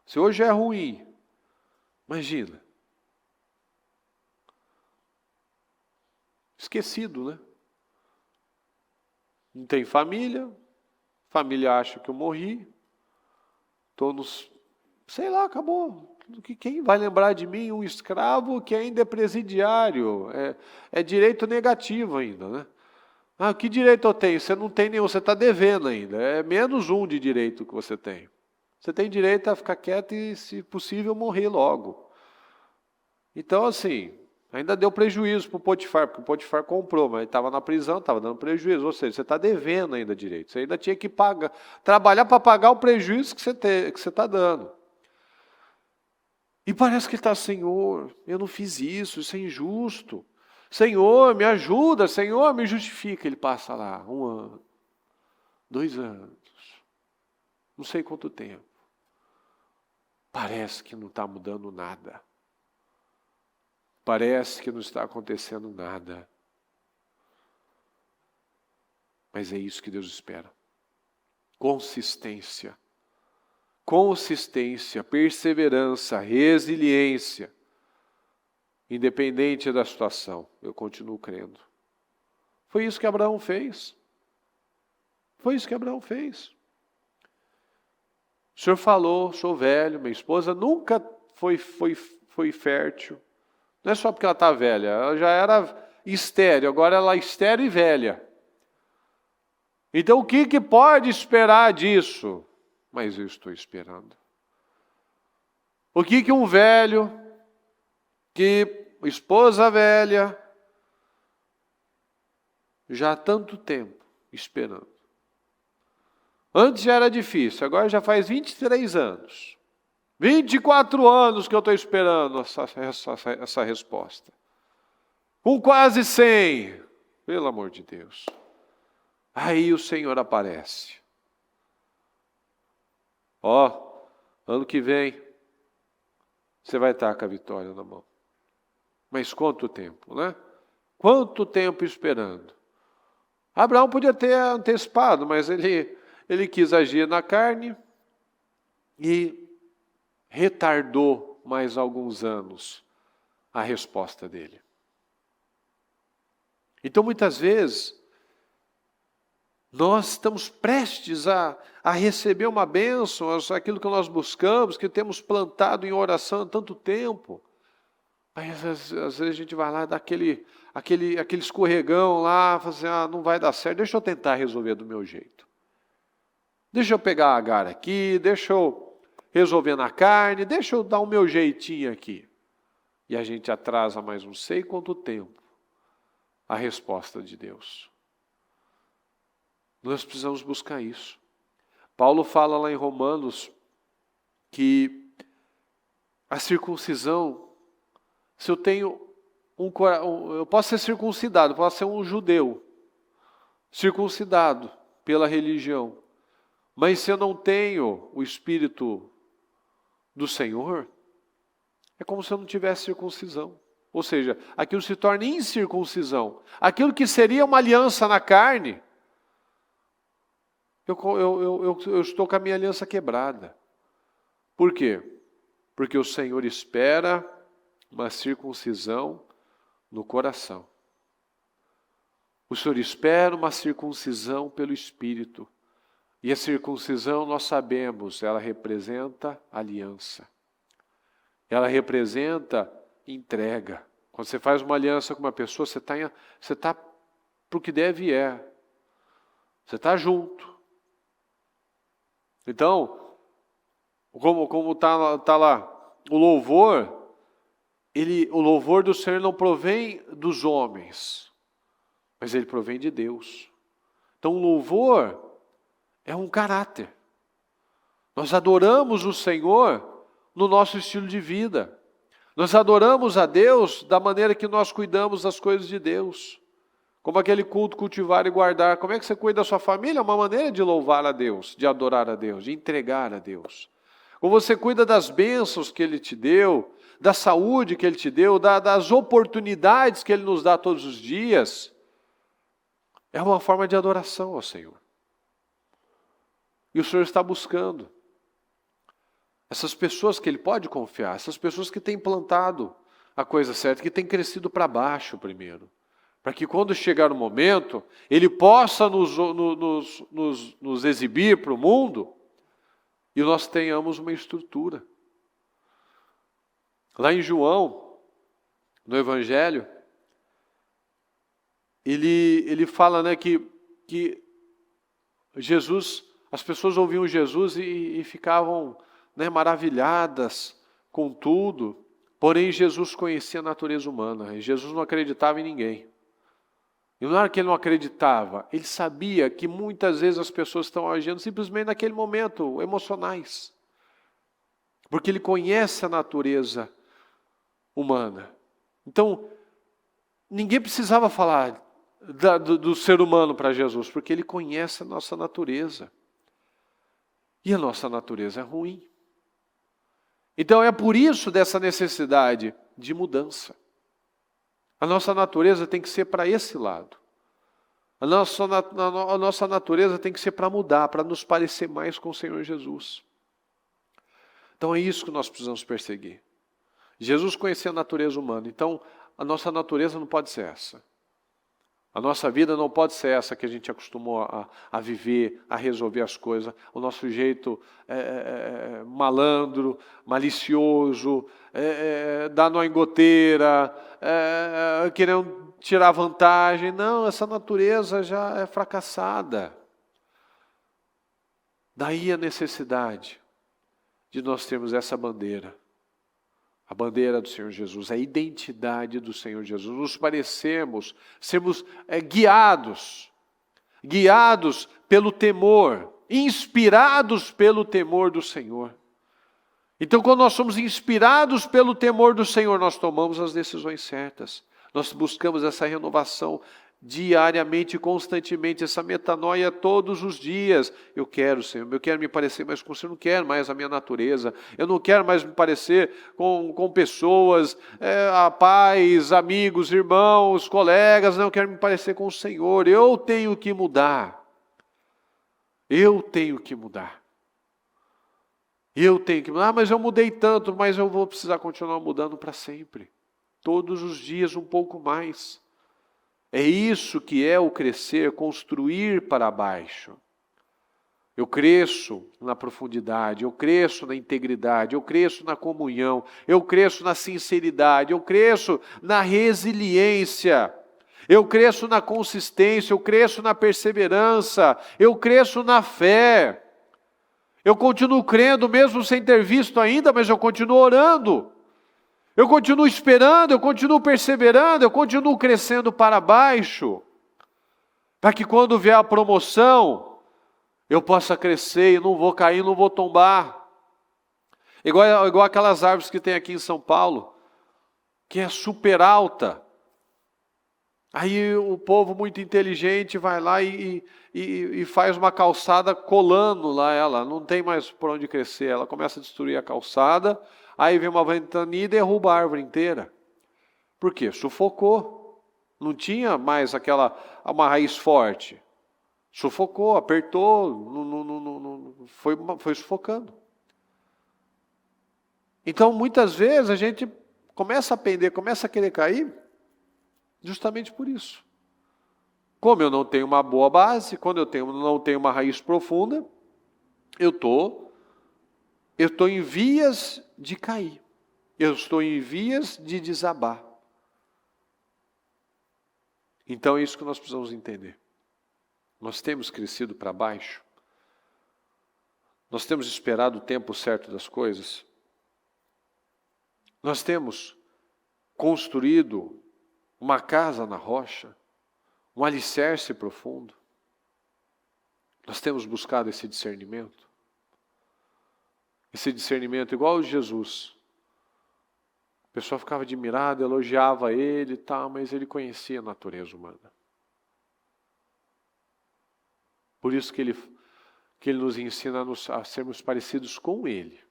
Se hoje é ruim, imagina. Esquecido, né? Não tem família, família acha que eu morri, estou nos... Sei lá, acabou. Quem vai lembrar de mim? Um escravo que ainda é presidiário, é direito negativo ainda, né? Que direito eu tenho? Você não tem nenhum, você está devendo ainda, é menos um de direito que você tem. Você tem direito a ficar quieto e, se possível, morrer logo. Então, assim, ainda deu prejuízo para o Potifar, porque o Potifar comprou, mas ele estava na prisão, estava dando prejuízo. Ou seja, você está devendo ainda direito. Você ainda tinha que trabalhar para pagar o prejuízo que você está dando. E parece que ele está, Senhor, eu não fiz isso é injusto. Senhor, me ajuda, Senhor, me justifica. Ele passa lá 1 ano, 2 anos, não sei quanto tempo. Parece que não está mudando nada. Parece que não está acontecendo nada. Mas é isso que Deus espera. Consistência. Consistência, perseverança, resiliência. Independente da situação, eu continuo crendo. Foi isso que Abraão fez. Foi isso que Abraão fez. O Senhor falou, sou velho, minha esposa nunca foi fértil. Não é só porque ela está velha, ela já era estéril, agora ela é estéril e velha. Então o que pode esperar disso? Mas eu estou esperando. O que um velho, que esposa velha, já há tanto tempo esperando. Antes já era difícil, agora já faz 23 anos. 24 anos que eu estou esperando essa resposta. Com quase 100. Pelo amor de Deus. Aí o Senhor aparece. Ano que vem, você vai estar com a vitória na mão. Mas quanto tempo, né? Quanto tempo esperando? Abraão podia ter antecipado, mas ele quis agir na carne e retardou mais alguns anos a resposta dele. Então, muitas vezes, nós estamos prestes a receber uma bênção, aquilo que nós buscamos, que temos plantado em oração há tanto tempo. Mas às vezes a gente vai lá e dá aquele escorregão lá, fala assim, não vai dar certo, deixa eu tentar resolver do meu jeito. Deixa eu pegar a Agar aqui, deixa eu resolver na carne, deixa eu dar o meu jeitinho aqui. E a gente atrasa mais não sei quanto tempo a resposta de Deus. Nós precisamos buscar isso. Paulo fala lá em Romanos que a circuncisão, se eu tenho eu posso ser circuncidado, posso ser um judeu, circuncidado pela religião, mas se eu não tenho o Espírito do Senhor, é como se eu não tivesse circuncisão. Ou seja, aquilo se torna incircuncisão. Aquilo que seria uma aliança na carne, eu estou com a minha aliança quebrada. Por quê? Porque o Senhor espera uma circuncisão no coração. O Senhor espera uma circuncisão pelo Espírito. E a circuncisão, nós sabemos, ela representa aliança. Ela representa entrega. Quando você faz uma aliança com uma pessoa, você está para o que deve e é. Você está junto. Então, como tá lá, o louvor do Senhor não provém dos homens, mas ele provém de Deus. Então, o louvor é um caráter. Nós adoramos o Senhor no nosso estilo de vida. Nós adoramos a Deus da maneira que nós cuidamos das coisas de Deus. Como aquele culto, cultivar e guardar. Como é que você cuida da sua família? É uma maneira de louvar a Deus, de adorar a Deus, de entregar a Deus. Como você cuida das bênçãos que Ele te deu, da saúde que Ele te deu, das oportunidades que Ele nos dá todos os dias. É uma forma de adoração ao Senhor. E o Senhor está buscando essas pessoas que Ele pode confiar, essas pessoas que têm plantado a coisa certa, que têm crescido para baixo primeiro, para que quando chegar o momento, Ele possa nos exibir para o mundo e nós tenhamos uma estrutura. Lá em João, no Evangelho, ele fala, né, que Jesus As pessoas ouviam Jesus e ficavam, né, maravilhadas com tudo. Porém, Jesus conhecia a natureza humana. E Jesus não acreditava em ninguém. E não era que ele não acreditava. Ele sabia que muitas vezes as pessoas estão agindo simplesmente naquele momento, emocionais. Porque ele conhece a natureza humana. Então, ninguém precisava falar do ser humano para Jesus, porque ele conhece a nossa natureza. E a nossa natureza é ruim. Então é por isso dessa necessidade de mudança. A nossa natureza tem que ser para esse lado. A nossa natureza tem que ser para mudar, para nos parecer mais com o Senhor Jesus. Então é isso que nós precisamos perseguir. Jesus conhecia a natureza humana, então a nossa natureza não pode ser essa. A nossa vida não pode ser essa que a gente acostumou a viver, a resolver as coisas. O nosso jeito malandro, malicioso, dando a engoteira, querendo tirar vantagem. Não, essa natureza já é fracassada. Daí a necessidade de nós termos essa bandeira. A bandeira do Senhor Jesus, a identidade do Senhor Jesus. Nos parecemos, sermos guiados pelo temor, inspirados pelo temor do Senhor. Então, quando nós somos inspirados pelo temor do Senhor, nós tomamos as decisões certas. Nós buscamos essa renovação diariamente, constantemente, essa metanoia todos os dias. Eu quero, Senhor, eu quero me parecer mais com o Senhor, eu não quero mais a minha natureza, eu não quero mais me parecer com pessoas, pais, amigos, irmãos, colegas, não, eu quero me parecer com o Senhor. Eu tenho que mudar. Eu tenho que mudar. Mas eu mudei tanto, mas eu vou precisar continuar mudando para sempre. Todos os dias um pouco mais. É isso que é o crescer, construir para baixo. Eu cresço na profundidade, eu cresço na integridade, eu cresço na comunhão, eu cresço na sinceridade, eu cresço na resiliência, eu cresço na consistência, eu cresço na perseverança, eu cresço na fé. Eu continuo crendo mesmo sem ter visto ainda, mas eu continuo orando. Eu continuo esperando, eu continuo perseverando, eu continuo crescendo para baixo, para que quando vier a promoção, eu possa crescer e não vou cair, não vou tombar. Igual aquelas árvores que tem aqui em São Paulo, que é super alta. Aí o povo muito inteligente vai lá e faz uma calçada colando lá ela, não tem mais por onde crescer, ela começa a destruir a calçada. Aí vem uma ventania e derruba a árvore inteira. Por quê? Sufocou. Não tinha mais uma raiz forte. Sufocou, apertou, foi sufocando. Então, muitas vezes, a gente começa a pender, começa a querer cair, justamente por isso. Como eu não tenho uma boa base, quando não tenho uma raiz profunda, eu estou em vias de cair. Eu estou em vias de desabar. Então é isso que nós precisamos entender. Nós temos crescido para baixo. Nós temos esperado o tempo certo das coisas. Nós temos construído uma casa na rocha, um alicerce profundo. Nós temos buscado esse discernimento. Esse discernimento igual Jesus. O pessoal ficava admirado, elogiava ele e tal, mas ele conhecia a natureza humana. Por isso que ele nos ensina a sermos parecidos com ele.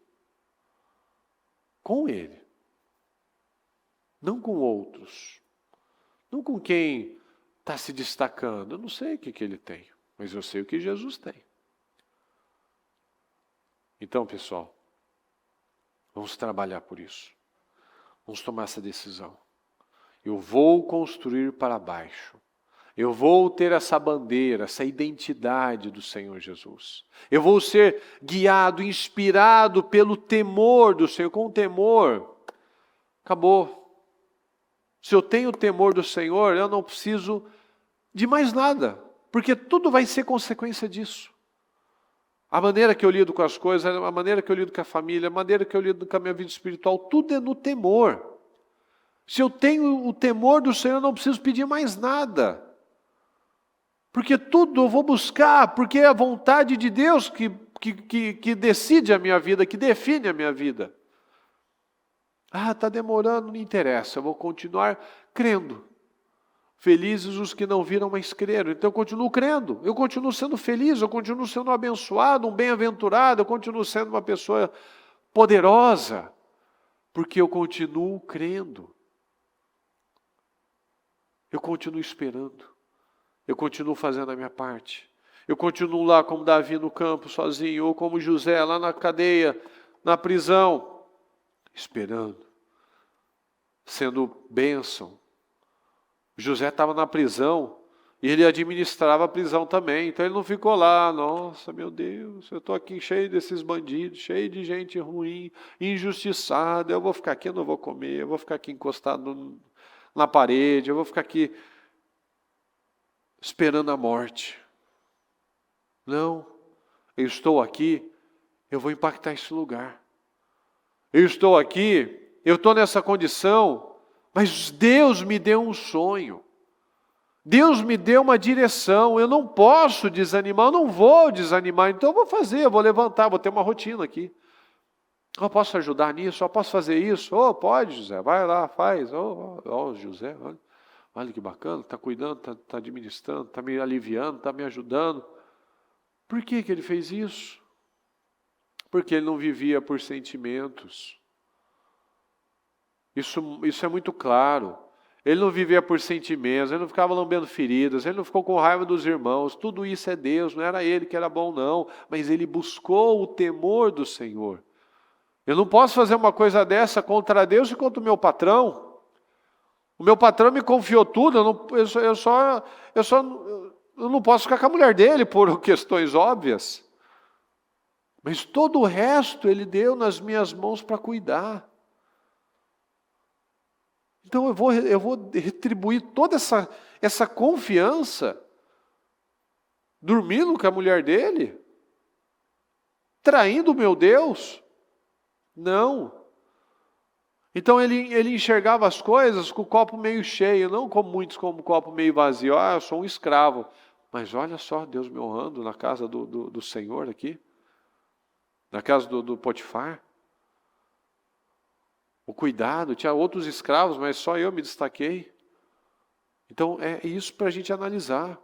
Com ele. Não com outros. Não com quem está se destacando. Eu não sei o que ele tem, mas eu sei o que Jesus tem. Então, pessoal, vamos trabalhar por isso. Vamos tomar essa decisão. Eu vou construir para baixo. Eu vou ter essa bandeira, essa identidade do Senhor Jesus. Eu vou ser guiado, inspirado pelo temor do Senhor. Com o temor, acabou. Se eu tenho o temor do Senhor, eu não preciso de mais nada, porque tudo vai ser consequência disso. A maneira que eu lido com as coisas, a maneira que eu lido com a família, a maneira que eu lido com a minha vida espiritual, tudo é no temor. Se eu tenho o temor do Senhor, eu não preciso pedir mais nada. Porque tudo eu vou buscar, porque é a vontade de Deus que decide a minha vida, que define a minha vida. Ah, está demorando, não interessa, eu vou continuar crendo. Felizes os que não viram, mas creram. Então eu continuo crendo, eu continuo sendo feliz, eu continuo sendo abençoado, um bem-aventurado, eu continuo sendo uma pessoa poderosa, porque eu continuo crendo. Eu continuo esperando, eu continuo fazendo a minha parte. Eu continuo lá como Davi no campo sozinho, ou como José lá na cadeia, na prisão, esperando, sendo bênção. José estava na prisão e ele administrava a prisão também. Então ele não ficou lá, nossa, meu Deus, eu estou aqui cheio desses bandidos, cheio de gente ruim, injustiçada, eu vou ficar aqui, eu não vou comer, eu vou ficar aqui encostado na parede, eu vou ficar aqui esperando a morte. Não, eu estou aqui, eu vou impactar esse lugar. Eu estou aqui, eu estou nessa condição, mas Deus me deu um sonho. Deus me deu uma direção. Eu não posso desanimar, eu não vou desanimar. Então eu vou fazer, eu vou levantar, vou ter uma rotina aqui. Eu posso ajudar nisso, eu posso fazer isso. Oh, pode, José, vai lá, faz. Oh, José, olha que bacana, está cuidando, está administrando, está me aliviando, está me ajudando. Por que ele fez isso? Porque ele não vivia por sentimentos. Isso é muito claro. Ele não vivia por sentimentos, ele não ficava lambendo feridas, ele não ficou com raiva dos irmãos. Tudo isso é Deus, não era ele que era bom não, mas ele buscou o temor do Senhor. Eu não posso fazer uma coisa dessa contra Deus e contra o meu patrão. O meu patrão me confiou tudo, eu não posso ficar com a mulher dele por questões óbvias. Mas todo o resto ele deu nas minhas mãos para cuidar. Então eu vou retribuir toda essa confiança dormindo com a mulher dele? Traindo o meu Deus? Não. Então ele enxergava as coisas com o copo meio cheio, não como muitos com o copo meio vazio. Ah, eu sou um escravo. Mas olha só, Deus me honrando na casa do Senhor aqui. Na casa do Potifar. O cuidado, tinha outros escravos, mas só eu me destaquei. Então é isso para a gente analisar.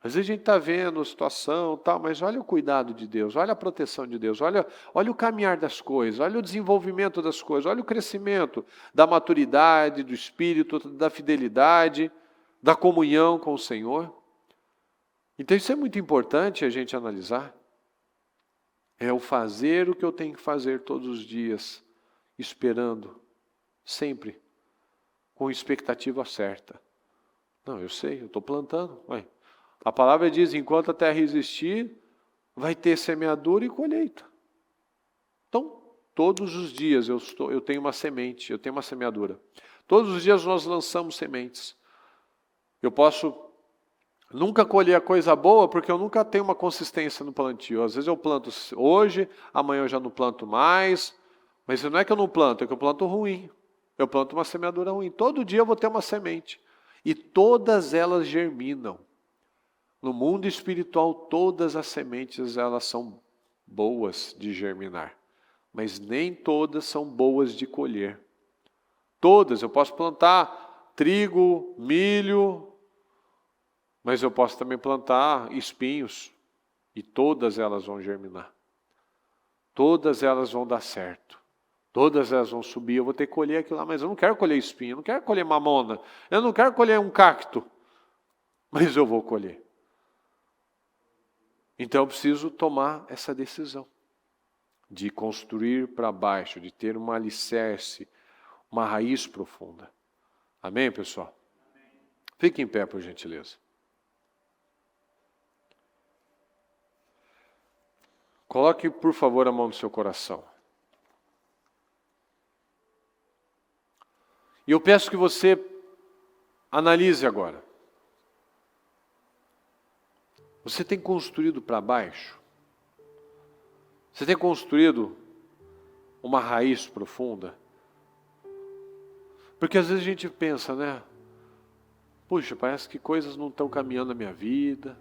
Às vezes a gente está vendo a situação, tal, mas olha o cuidado de Deus, olha a proteção de Deus, olha o caminhar das coisas, olha o desenvolvimento das coisas, olha o crescimento da maturidade, do espírito, da fidelidade, da comunhão com o Senhor. Então isso é muito importante a gente analisar. É o fazer o que eu tenho que fazer todos os dias, esperando, sempre, com expectativa certa. Não, eu sei, eu estou plantando. A palavra diz, enquanto a terra existir, vai ter semeadura e colheita. Então, todos os dias eu tenho uma semente, eu tenho uma semeadura. Todos os dias nós lançamos sementes. Eu posso nunca colher a coisa boa, porque eu nunca tenho uma consistência no plantio. Às vezes eu planto hoje, amanhã eu já não planto mais. Mas não é que eu não planto, é que eu planto ruim. Eu planto uma semeadura ruim. Todo dia eu vou ter uma semente. E todas elas germinam. No mundo espiritual, todas as sementes elas são boas de germinar. Mas nem todas são boas de colher. Todas, eu posso plantar trigo, milho, mas eu posso também plantar espinhos. E todas elas vão germinar. Todas elas vão dar certo. Todas elas vão subir, eu vou ter que colher aquilo lá, mas eu não quero colher espinho, eu não quero colher mamona, eu não quero colher um cacto, mas eu vou colher. Então eu preciso tomar essa decisão de construir para baixo, de ter um alicerce, uma raiz profunda. Amém, pessoal? Fique em pé, por gentileza. Coloque, por favor, a mão no seu coração. E eu peço que você analise agora. Você tem construído para baixo? Você tem construído uma raiz profunda? Porque às vezes a gente pensa, né? Puxa, parece que coisas não estão caminhando na minha vida.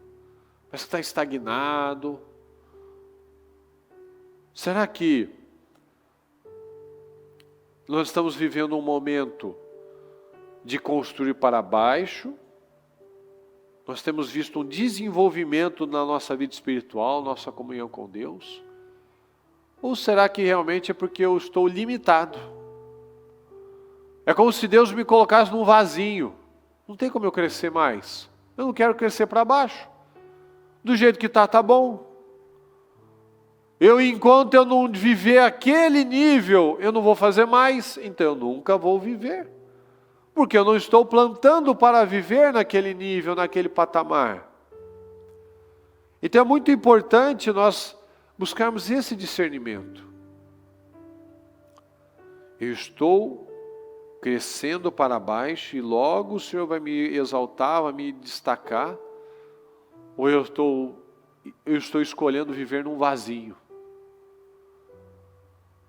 Parece que está estagnado. Será que nós estamos vivendo um momento de construir para baixo? Nós temos visto um desenvolvimento na nossa vida espiritual, nossa comunhão com Deus? Ou será que realmente é porque eu estou limitado? É como se Deus me colocasse num vasinho. Não tem como eu crescer mais. Eu não quero crescer para baixo. Do jeito que está, tá bom. Enquanto eu não viver aquele nível, eu não vou fazer mais, então eu nunca vou viver. Porque eu não estou plantando para viver naquele nível, naquele patamar. Então é muito importante nós buscarmos esse discernimento. Eu estou crescendo para baixo e logo o Senhor vai me exaltar, vai me destacar, ou eu estou escolhendo viver num vazio.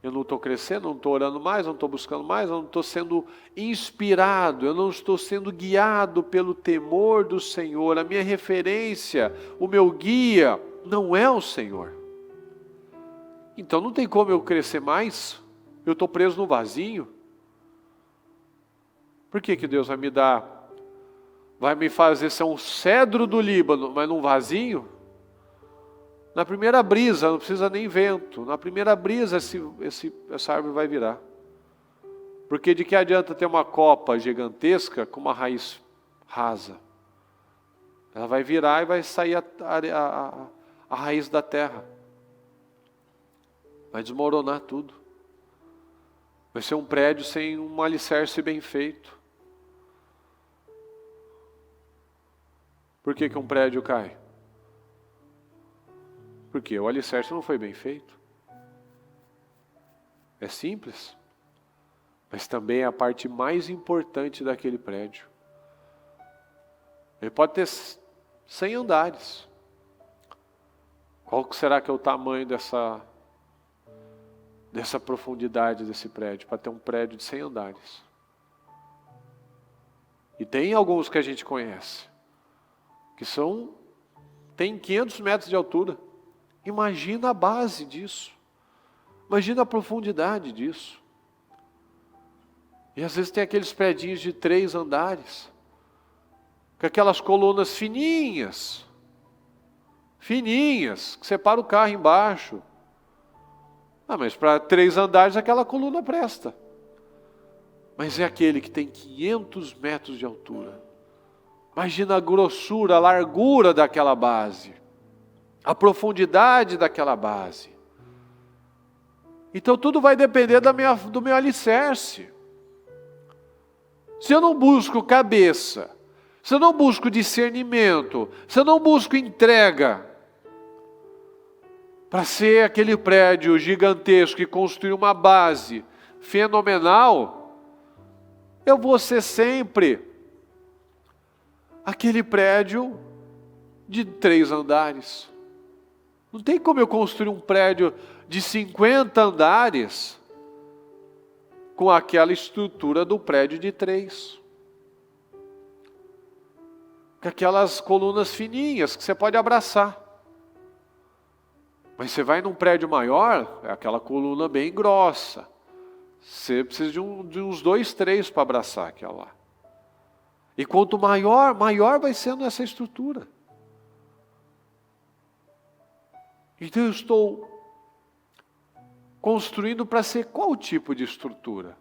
Eu não estou crescendo, não estou orando mais, não estou buscando mais, eu não estou sendo inspirado, eu não estou sendo guiado pelo temor do Senhor. A minha referência, o meu guia, não é o Senhor. Então não tem como eu crescer mais, eu estou preso no vazio. Por que Deus vai me dar, vai me fazer ser um cedro do Líbano, mas num vazio? Na primeira brisa, não precisa nem vento, na primeira brisa essa árvore vai virar. Porque de que adianta ter uma copa gigantesca com uma raiz rasa? Ela vai virar e vai sair a raiz da terra. Vai desmoronar tudo. Vai ser um prédio sem um alicerce bem feito. Por que um prédio cai? Porque o alicerce não foi bem feito. É simples, mas também é a parte mais importante daquele prédio. Ele pode ter 100 andares. Qual será que é o tamanho dessa profundidade desse prédio? Para ter um prédio de 100 andares. E tem alguns que a gente conhece, que tem 500 metros de altura. Imagina a base disso. Imagina a profundidade disso. E às vezes tem aqueles predinhos de 3 andares, com aquelas colunas fininhas, que separa o carro embaixo. Mas para 3 andares aquela coluna presta. Mas é aquele que tem 500 metros de altura. Imagina a grossura, a largura daquela base. A profundidade daquela base. Então tudo vai depender do meu alicerce. Se eu não busco cabeça, se eu não busco discernimento, se eu não busco entrega, para ser aquele prédio gigantesco e construir uma base fenomenal, eu vou ser sempre aquele prédio de 3 andares. Não tem como eu construir um prédio de 50 andares com aquela estrutura do prédio de 3. Com aquelas colunas fininhas que você pode abraçar. Mas você vai num prédio maior, é aquela coluna bem grossa. Você precisa de uns 2, 3 para abraçar aquela lá. E quanto maior vai sendo essa estrutura. Então eu estou construindo para ser qual tipo de estrutura?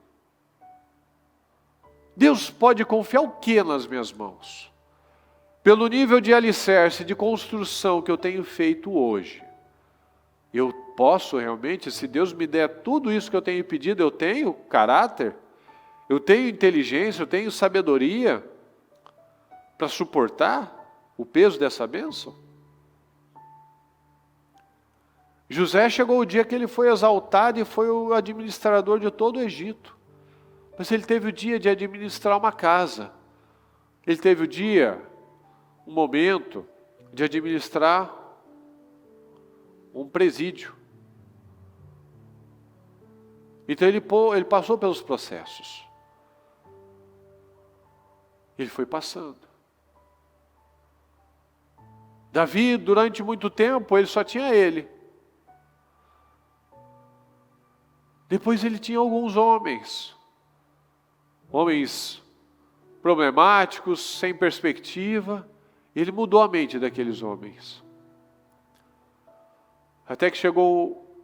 Deus pode confiar o que nas minhas mãos? Pelo nível de alicerce, de construção que eu tenho feito hoje, eu posso realmente, se Deus me der tudo isso que eu tenho pedido, eu tenho caráter, eu tenho inteligência, eu tenho sabedoria para suportar o peso dessa bênção? José chegou o dia que ele foi exaltado e foi o administrador de todo o Egito. Mas ele teve o dia de administrar uma casa. Ele teve o dia, um momento, de administrar um presídio. Então ele passou pelos processos. Ele foi passando. Davi, durante muito tempo, ele só tinha ele. Depois ele tinha alguns homens problemáticos, sem perspectiva. Ele mudou a mente daqueles homens. Até que chegou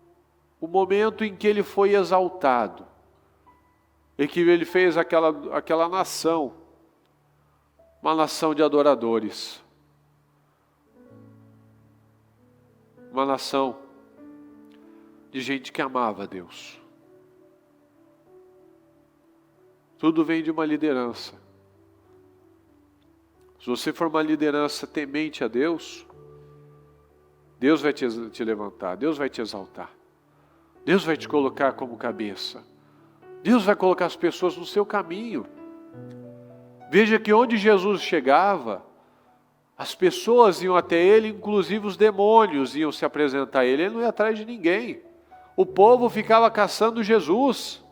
o momento em que ele foi exaltado. E que ele fez aquela nação, uma nação de adoradores. Uma nação de gente que amava a Deus. Tudo vem de uma liderança. Se você for uma liderança temente a Deus, Deus vai te levantar, Deus vai te exaltar. Deus vai te colocar como cabeça. Deus vai colocar as pessoas no seu caminho. Veja que onde Jesus chegava, as pessoas iam até ele, inclusive os demônios iam se apresentar a ele. Ele não ia atrás de ninguém. O povo ficava caçando Jesus.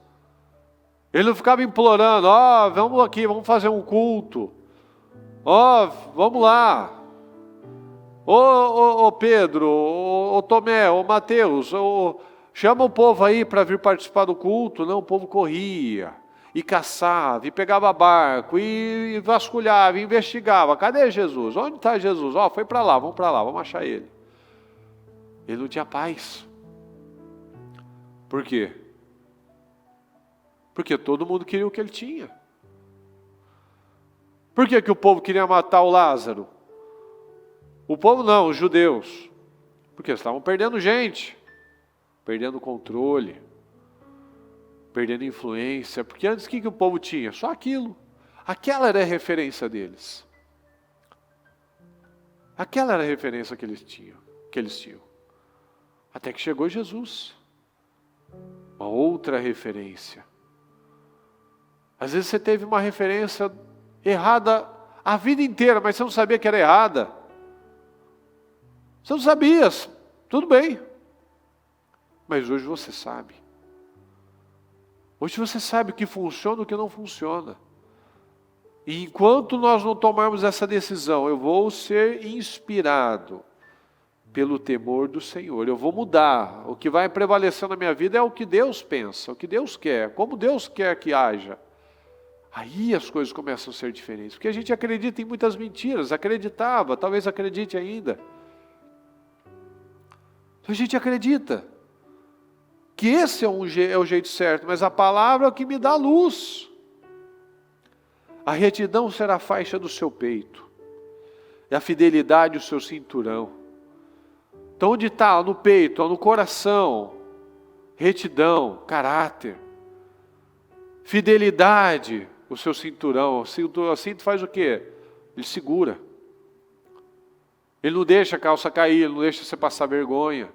Ele não ficava implorando, vamos aqui, vamos fazer um culto. Vamos lá. Ô Pedro, ô Tomé, ô Mateus, chama o povo aí para vir participar do culto. Não, o povo corria, e caçava, e pegava barco, e vasculhava, e investigava. Cadê Jesus? Onde está Jesus? Foi para lá, vamos achar ele. Ele não tinha paz. Por quê? Porque todo mundo queria o que ele tinha. Por que o povo queria matar o Lázaro? O povo não, os judeus. Porque eles estavam perdendo gente, perdendo controle, perdendo influência. Porque antes o que o povo tinha? Só aquilo. Aquela era a referência deles. Aquela era a referência que eles tinham. Até que chegou Jesus. Uma outra referência. Às vezes você teve uma referência errada a vida inteira, mas você não sabia que era errada. Você não sabia, tudo bem. Mas hoje você sabe. Hoje você sabe o que funciona e o que não funciona. E enquanto nós não tomarmos essa decisão, eu vou ser inspirado pelo temor do Senhor. Eu vou mudar. O que vai prevalecer na minha vida é o que Deus pensa, o que Deus quer, como Deus quer que haja. Aí as coisas começam a ser diferentes. Porque a gente acredita em muitas mentiras. Acreditava, talvez acredite ainda. Então a gente acredita que esse é o jeito certo. Mas a palavra é o que me dá luz. A retidão será a faixa do seu peito. E a fidelidade o seu cinturão. Então onde está? No peito, no coração. Retidão, caráter. Fidelidade, o seu cinturão. O cinto faz o quê? Ele segura. Ele não deixa a calça cair, ele não deixa você passar vergonha.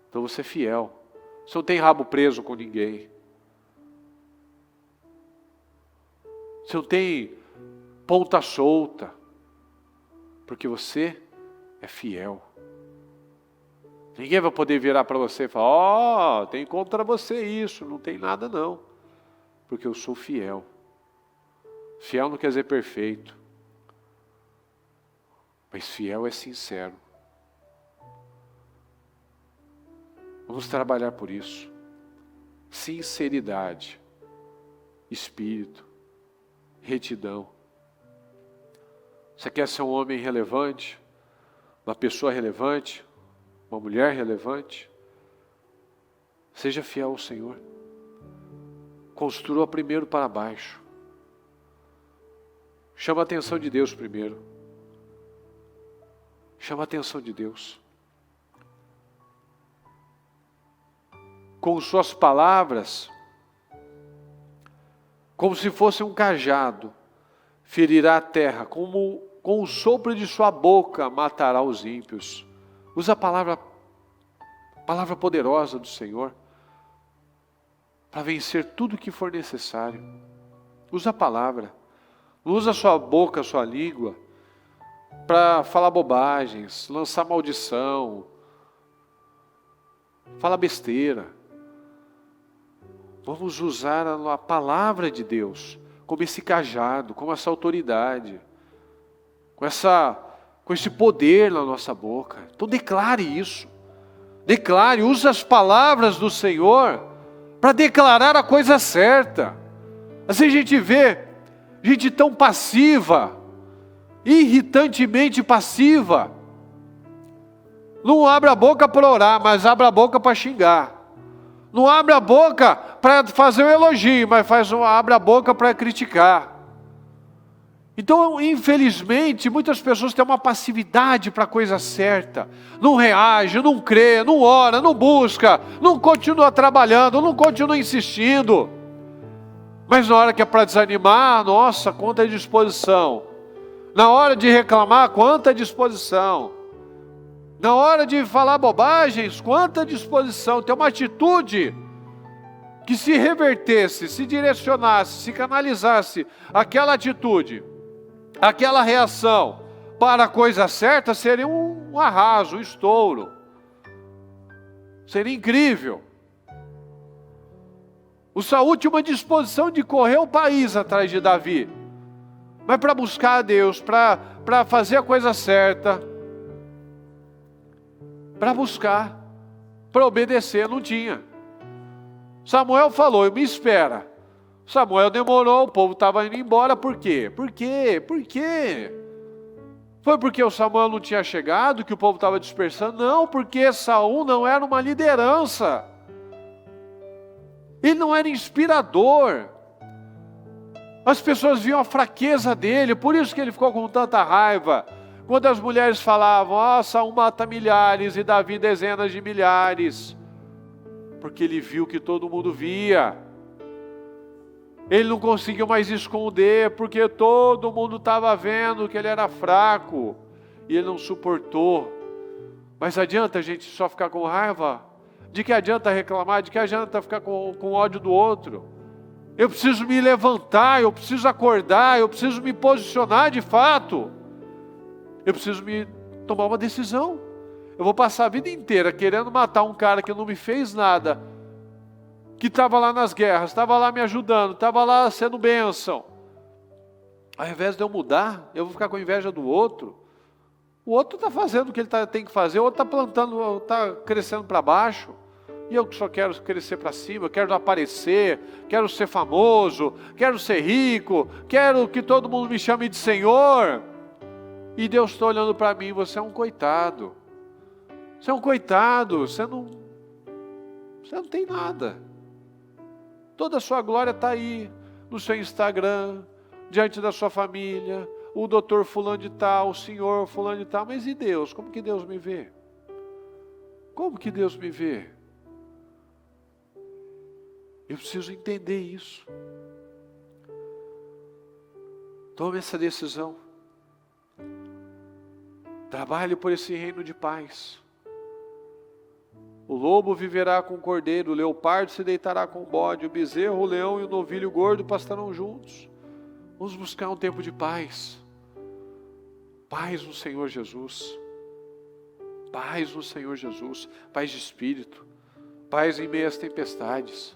Então você é fiel. Você não tem rabo preso com ninguém. Você não tem ponta solta. Porque você é fiel. Ninguém vai poder virar para você e falar, tem contra você isso. Não tem nada não. Porque eu sou fiel. Fiel não quer dizer perfeito. Mas fiel é sincero. Vamos trabalhar por isso. Sinceridade. Espírito. Retidão. Você quer ser um homem relevante? Uma pessoa relevante? Uma mulher relevante? Seja fiel ao Senhor. Construa primeiro para baixo. Chama a atenção de Deus primeiro. Chama a atenção de Deus. Com suas palavras, como se fosse um cajado, ferirá a terra, como com o sopro de sua boca matará os ímpios. Usa a palavra poderosa do Senhor para vencer tudo o que for necessário. Usa a palavra. Não usa a sua boca, a sua língua para falar bobagens, lançar maldição, falar besteira. Vamos usar a palavra de Deus como esse cajado, como essa autoridade, com esse poder na nossa boca. Então declare isso. Declare, use as palavras do Senhor para declarar a coisa certa. Assim a gente vê gente tão passiva, irritantemente passiva. Não abre a boca para orar, mas abre a boca para xingar. Não abre a boca para fazer um elogio, mas abre a boca para criticar. Então, infelizmente, muitas pessoas têm uma passividade para a coisa certa. Não reage, não crê, não ora, não busca, não continua trabalhando, não continua insistindo. Mas na hora que é para desanimar, nossa, quanta disposição. Na hora de reclamar, quanta disposição. Na hora de falar bobagens, quanta disposição. Tem uma atitude que se revertesse, se direcionasse, se canalizasse aquela atitude, aquela reação para a coisa certa, seria um arraso, um estouro. Seria incrível. O Saul tinha uma disposição de correr o país atrás de Davi. Mas para buscar a Deus, para fazer a coisa certa, para buscar, para obedecer, não tinha. Samuel falou, me espera. Samuel demorou, o povo estava indo embora, por quê? Por quê? Por quê? Foi porque o Samuel não tinha chegado, que o povo estava dispersando? Não, porque Saul não era uma liderança. Ele não era inspirador. As pessoas viam a fraqueza dele, por isso que ele ficou com tanta raiva. Quando as mulheres falavam, Saul mata milhares e Davi dezenas de milhares. Porque ele viu que todo mundo via. Ele não conseguiu mais esconder, porque todo mundo estava vendo que ele era fraco. E ele não suportou. Mas adianta a gente só ficar com raiva? De que adianta reclamar? De que adianta ficar com ódio do outro? Eu preciso me levantar, eu preciso acordar, eu preciso me posicionar de fato. Eu preciso tomar uma decisão. Eu vou passar a vida inteira querendo matar um cara que não me fez nada, que estava lá nas guerras, estava lá me ajudando, estava lá sendo bênção. Ao invés de eu mudar, eu vou ficar com inveja do outro. O outro está fazendo o que ele tem que fazer, o outro está plantando, está crescendo para baixo. E eu que só quero crescer para cima, eu quero aparecer, quero ser famoso, quero ser rico, quero que todo mundo me chame de Senhor. E Deus está olhando para mim, você é um coitado. Você é um coitado, você não tem nada. Toda a sua glória está aí, no seu Instagram, diante da sua família, o doutor fulano de tal, o senhor fulano de tal, mas e Deus? Como que Deus me vê? Como que Deus me vê? Eu preciso entender isso. Tome essa decisão. Trabalhe por esse reino de paz. O lobo viverá com o cordeiro, o leopardo se deitará com o bode, o bezerro, o leão e o novilho gordo pastarão juntos. Vamos buscar um tempo de paz. Paz no Senhor Jesus. Paz no Senhor Jesus. Paz de espírito. Paz em meio às tempestades.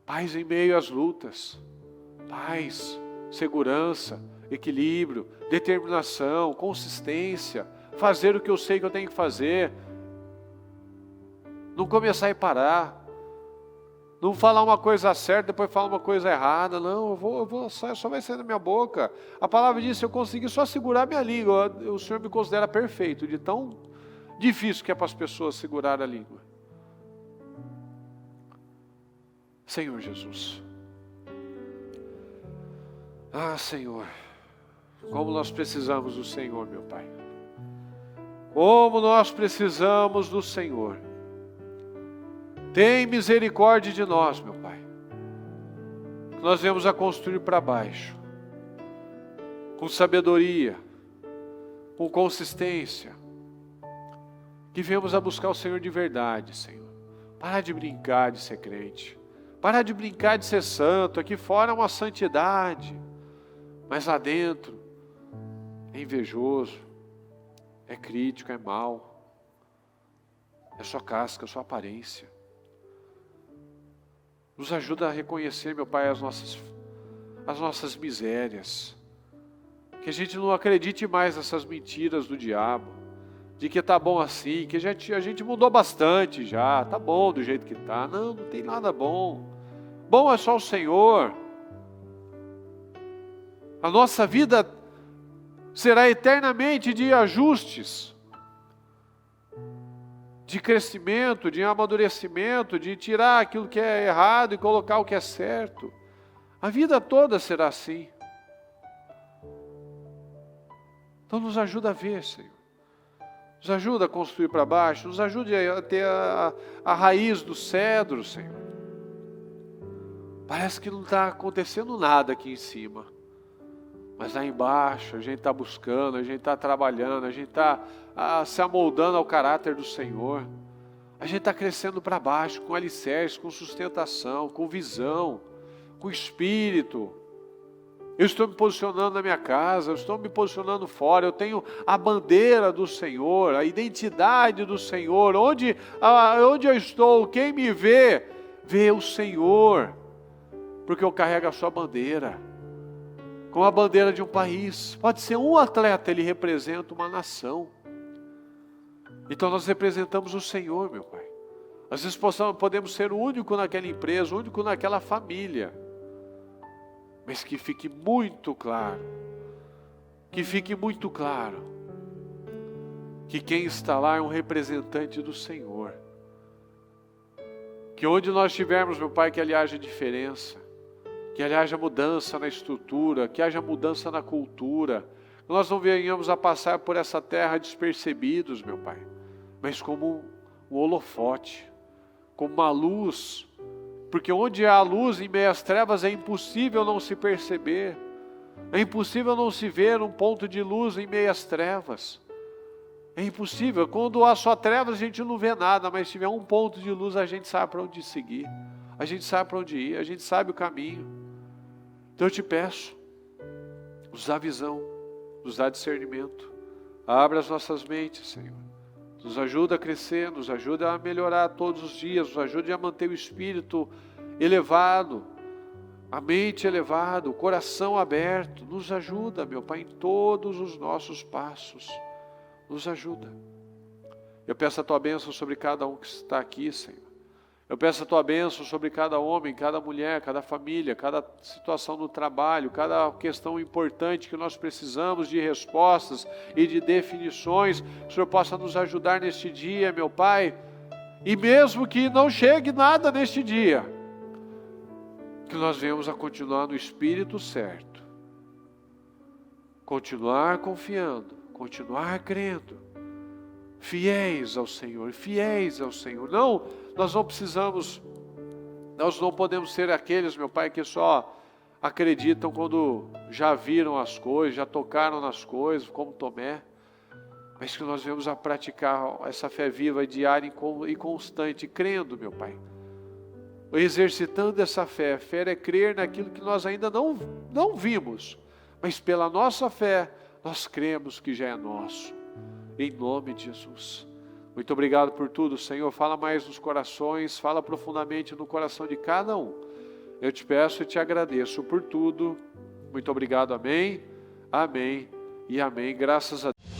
Paz em meio às lutas. Paz, segurança, equilíbrio, determinação, consistência. Fazer o que eu sei que eu tenho que fazer. Não começar e parar. Não falar uma coisa certa, depois falar uma coisa errada. Não, só vai sair da minha boca. A palavra diz, se eu conseguir só segurar minha língua, o Senhor me considera perfeito, de tão difícil que é para as pessoas segurar a língua. Senhor Jesus. Senhor, como nós precisamos do Senhor, meu Pai. Como nós precisamos do Senhor. Tem misericórdia de nós, meu Pai. Nós viemos a construir para baixo. Com sabedoria. Com consistência. Que viemos a buscar o Senhor de verdade, Senhor. Parar de brincar de ser crente. Parar de brincar de ser santo. Aqui fora é uma santidade. Mas lá dentro é invejoso. É crítico, é mau. É só casca, é só aparência. Nos ajuda a reconhecer, meu Pai, as nossas misérias. Que a gente não acredite mais nessas mentiras do diabo, de que tá bom assim, que a gente mudou bastante já, tá bom do jeito que tá. Não, não tem nada bom. Bom é só o Senhor. A nossa vida será eternamente de ajustes, de crescimento, de amadurecimento, de tirar aquilo que é errado e colocar o que é certo. A vida toda será assim. Então nos ajuda a ver, Senhor. Nos ajuda a construir para baixo, nos ajude a ter a raiz do cedro, Senhor. Parece que não está acontecendo nada aqui em cima. Mas lá embaixo, a gente está buscando, a gente está trabalhando, a gente está se amoldando ao caráter do Senhor. A gente está crescendo para baixo, com alicerce, com sustentação, com visão, com espírito. Eu estou me posicionando na minha casa, eu estou me posicionando fora, eu tenho a bandeira do Senhor, a identidade do Senhor. Onde eu estou, quem me vê, vê o Senhor, porque eu carrego a sua bandeira. Com a bandeira de um país. Pode ser um atleta, ele representa uma nação. Então nós representamos o Senhor, meu Pai. Às vezes podemos ser o único naquela empresa, o único naquela família. Mas que fique muito claro, que quem está lá é um representante do Senhor. Que onde nós estivermos, meu Pai, que ali haja diferença. Que haja mudança na estrutura, que haja mudança na cultura. Que nós não venhamos a passar por essa terra despercebidos, meu Pai, mas como um holofote, como uma luz, porque onde há luz em meio às trevas é impossível não se perceber, é impossível não se ver um ponto de luz em meio às trevas. É impossível, quando há só trevas a gente não vê nada, mas se tiver um ponto de luz a gente sabe para onde seguir, a gente sabe para onde ir, a gente sabe o caminho. Então eu te peço, nos dá visão, nos dá discernimento, abre as nossas mentes, Senhor, nos ajuda a crescer, nos ajuda a melhorar todos os dias, nos ajude a manter o espírito elevado, a mente elevada, o coração aberto, nos ajuda, meu Pai, em todos os nossos passos, nos ajuda. Eu peço a Tua bênção sobre cada um que está aqui, Senhor. Eu peço a Tua bênção sobre cada homem, cada mulher, cada família, cada situação no trabalho, cada questão importante que nós precisamos de respostas e de definições. Que o Senhor possa nos ajudar neste dia, meu Pai. E mesmo que não chegue nada neste dia, que nós venhamos a continuar no espírito certo. Continuar confiando, continuar crendo. Fiéis ao Senhor, fiéis ao Senhor. Não, nós não podemos ser aqueles, meu Pai, que só acreditam quando já viram as coisas, já tocaram nas coisas, como Tomé, mas que nós venhamos a praticar essa fé viva, diária e constante, crendo, meu Pai, exercitando essa fé. Fé é crer naquilo que nós ainda não vimos, mas pela nossa fé, nós cremos que já é nosso. Em nome de Jesus. Muito obrigado por tudo, Senhor. Fala mais nos corações, fala profundamente no coração de cada um. Eu te peço e te agradeço por tudo. Muito obrigado, amém, amém e amém. Graças a Deus.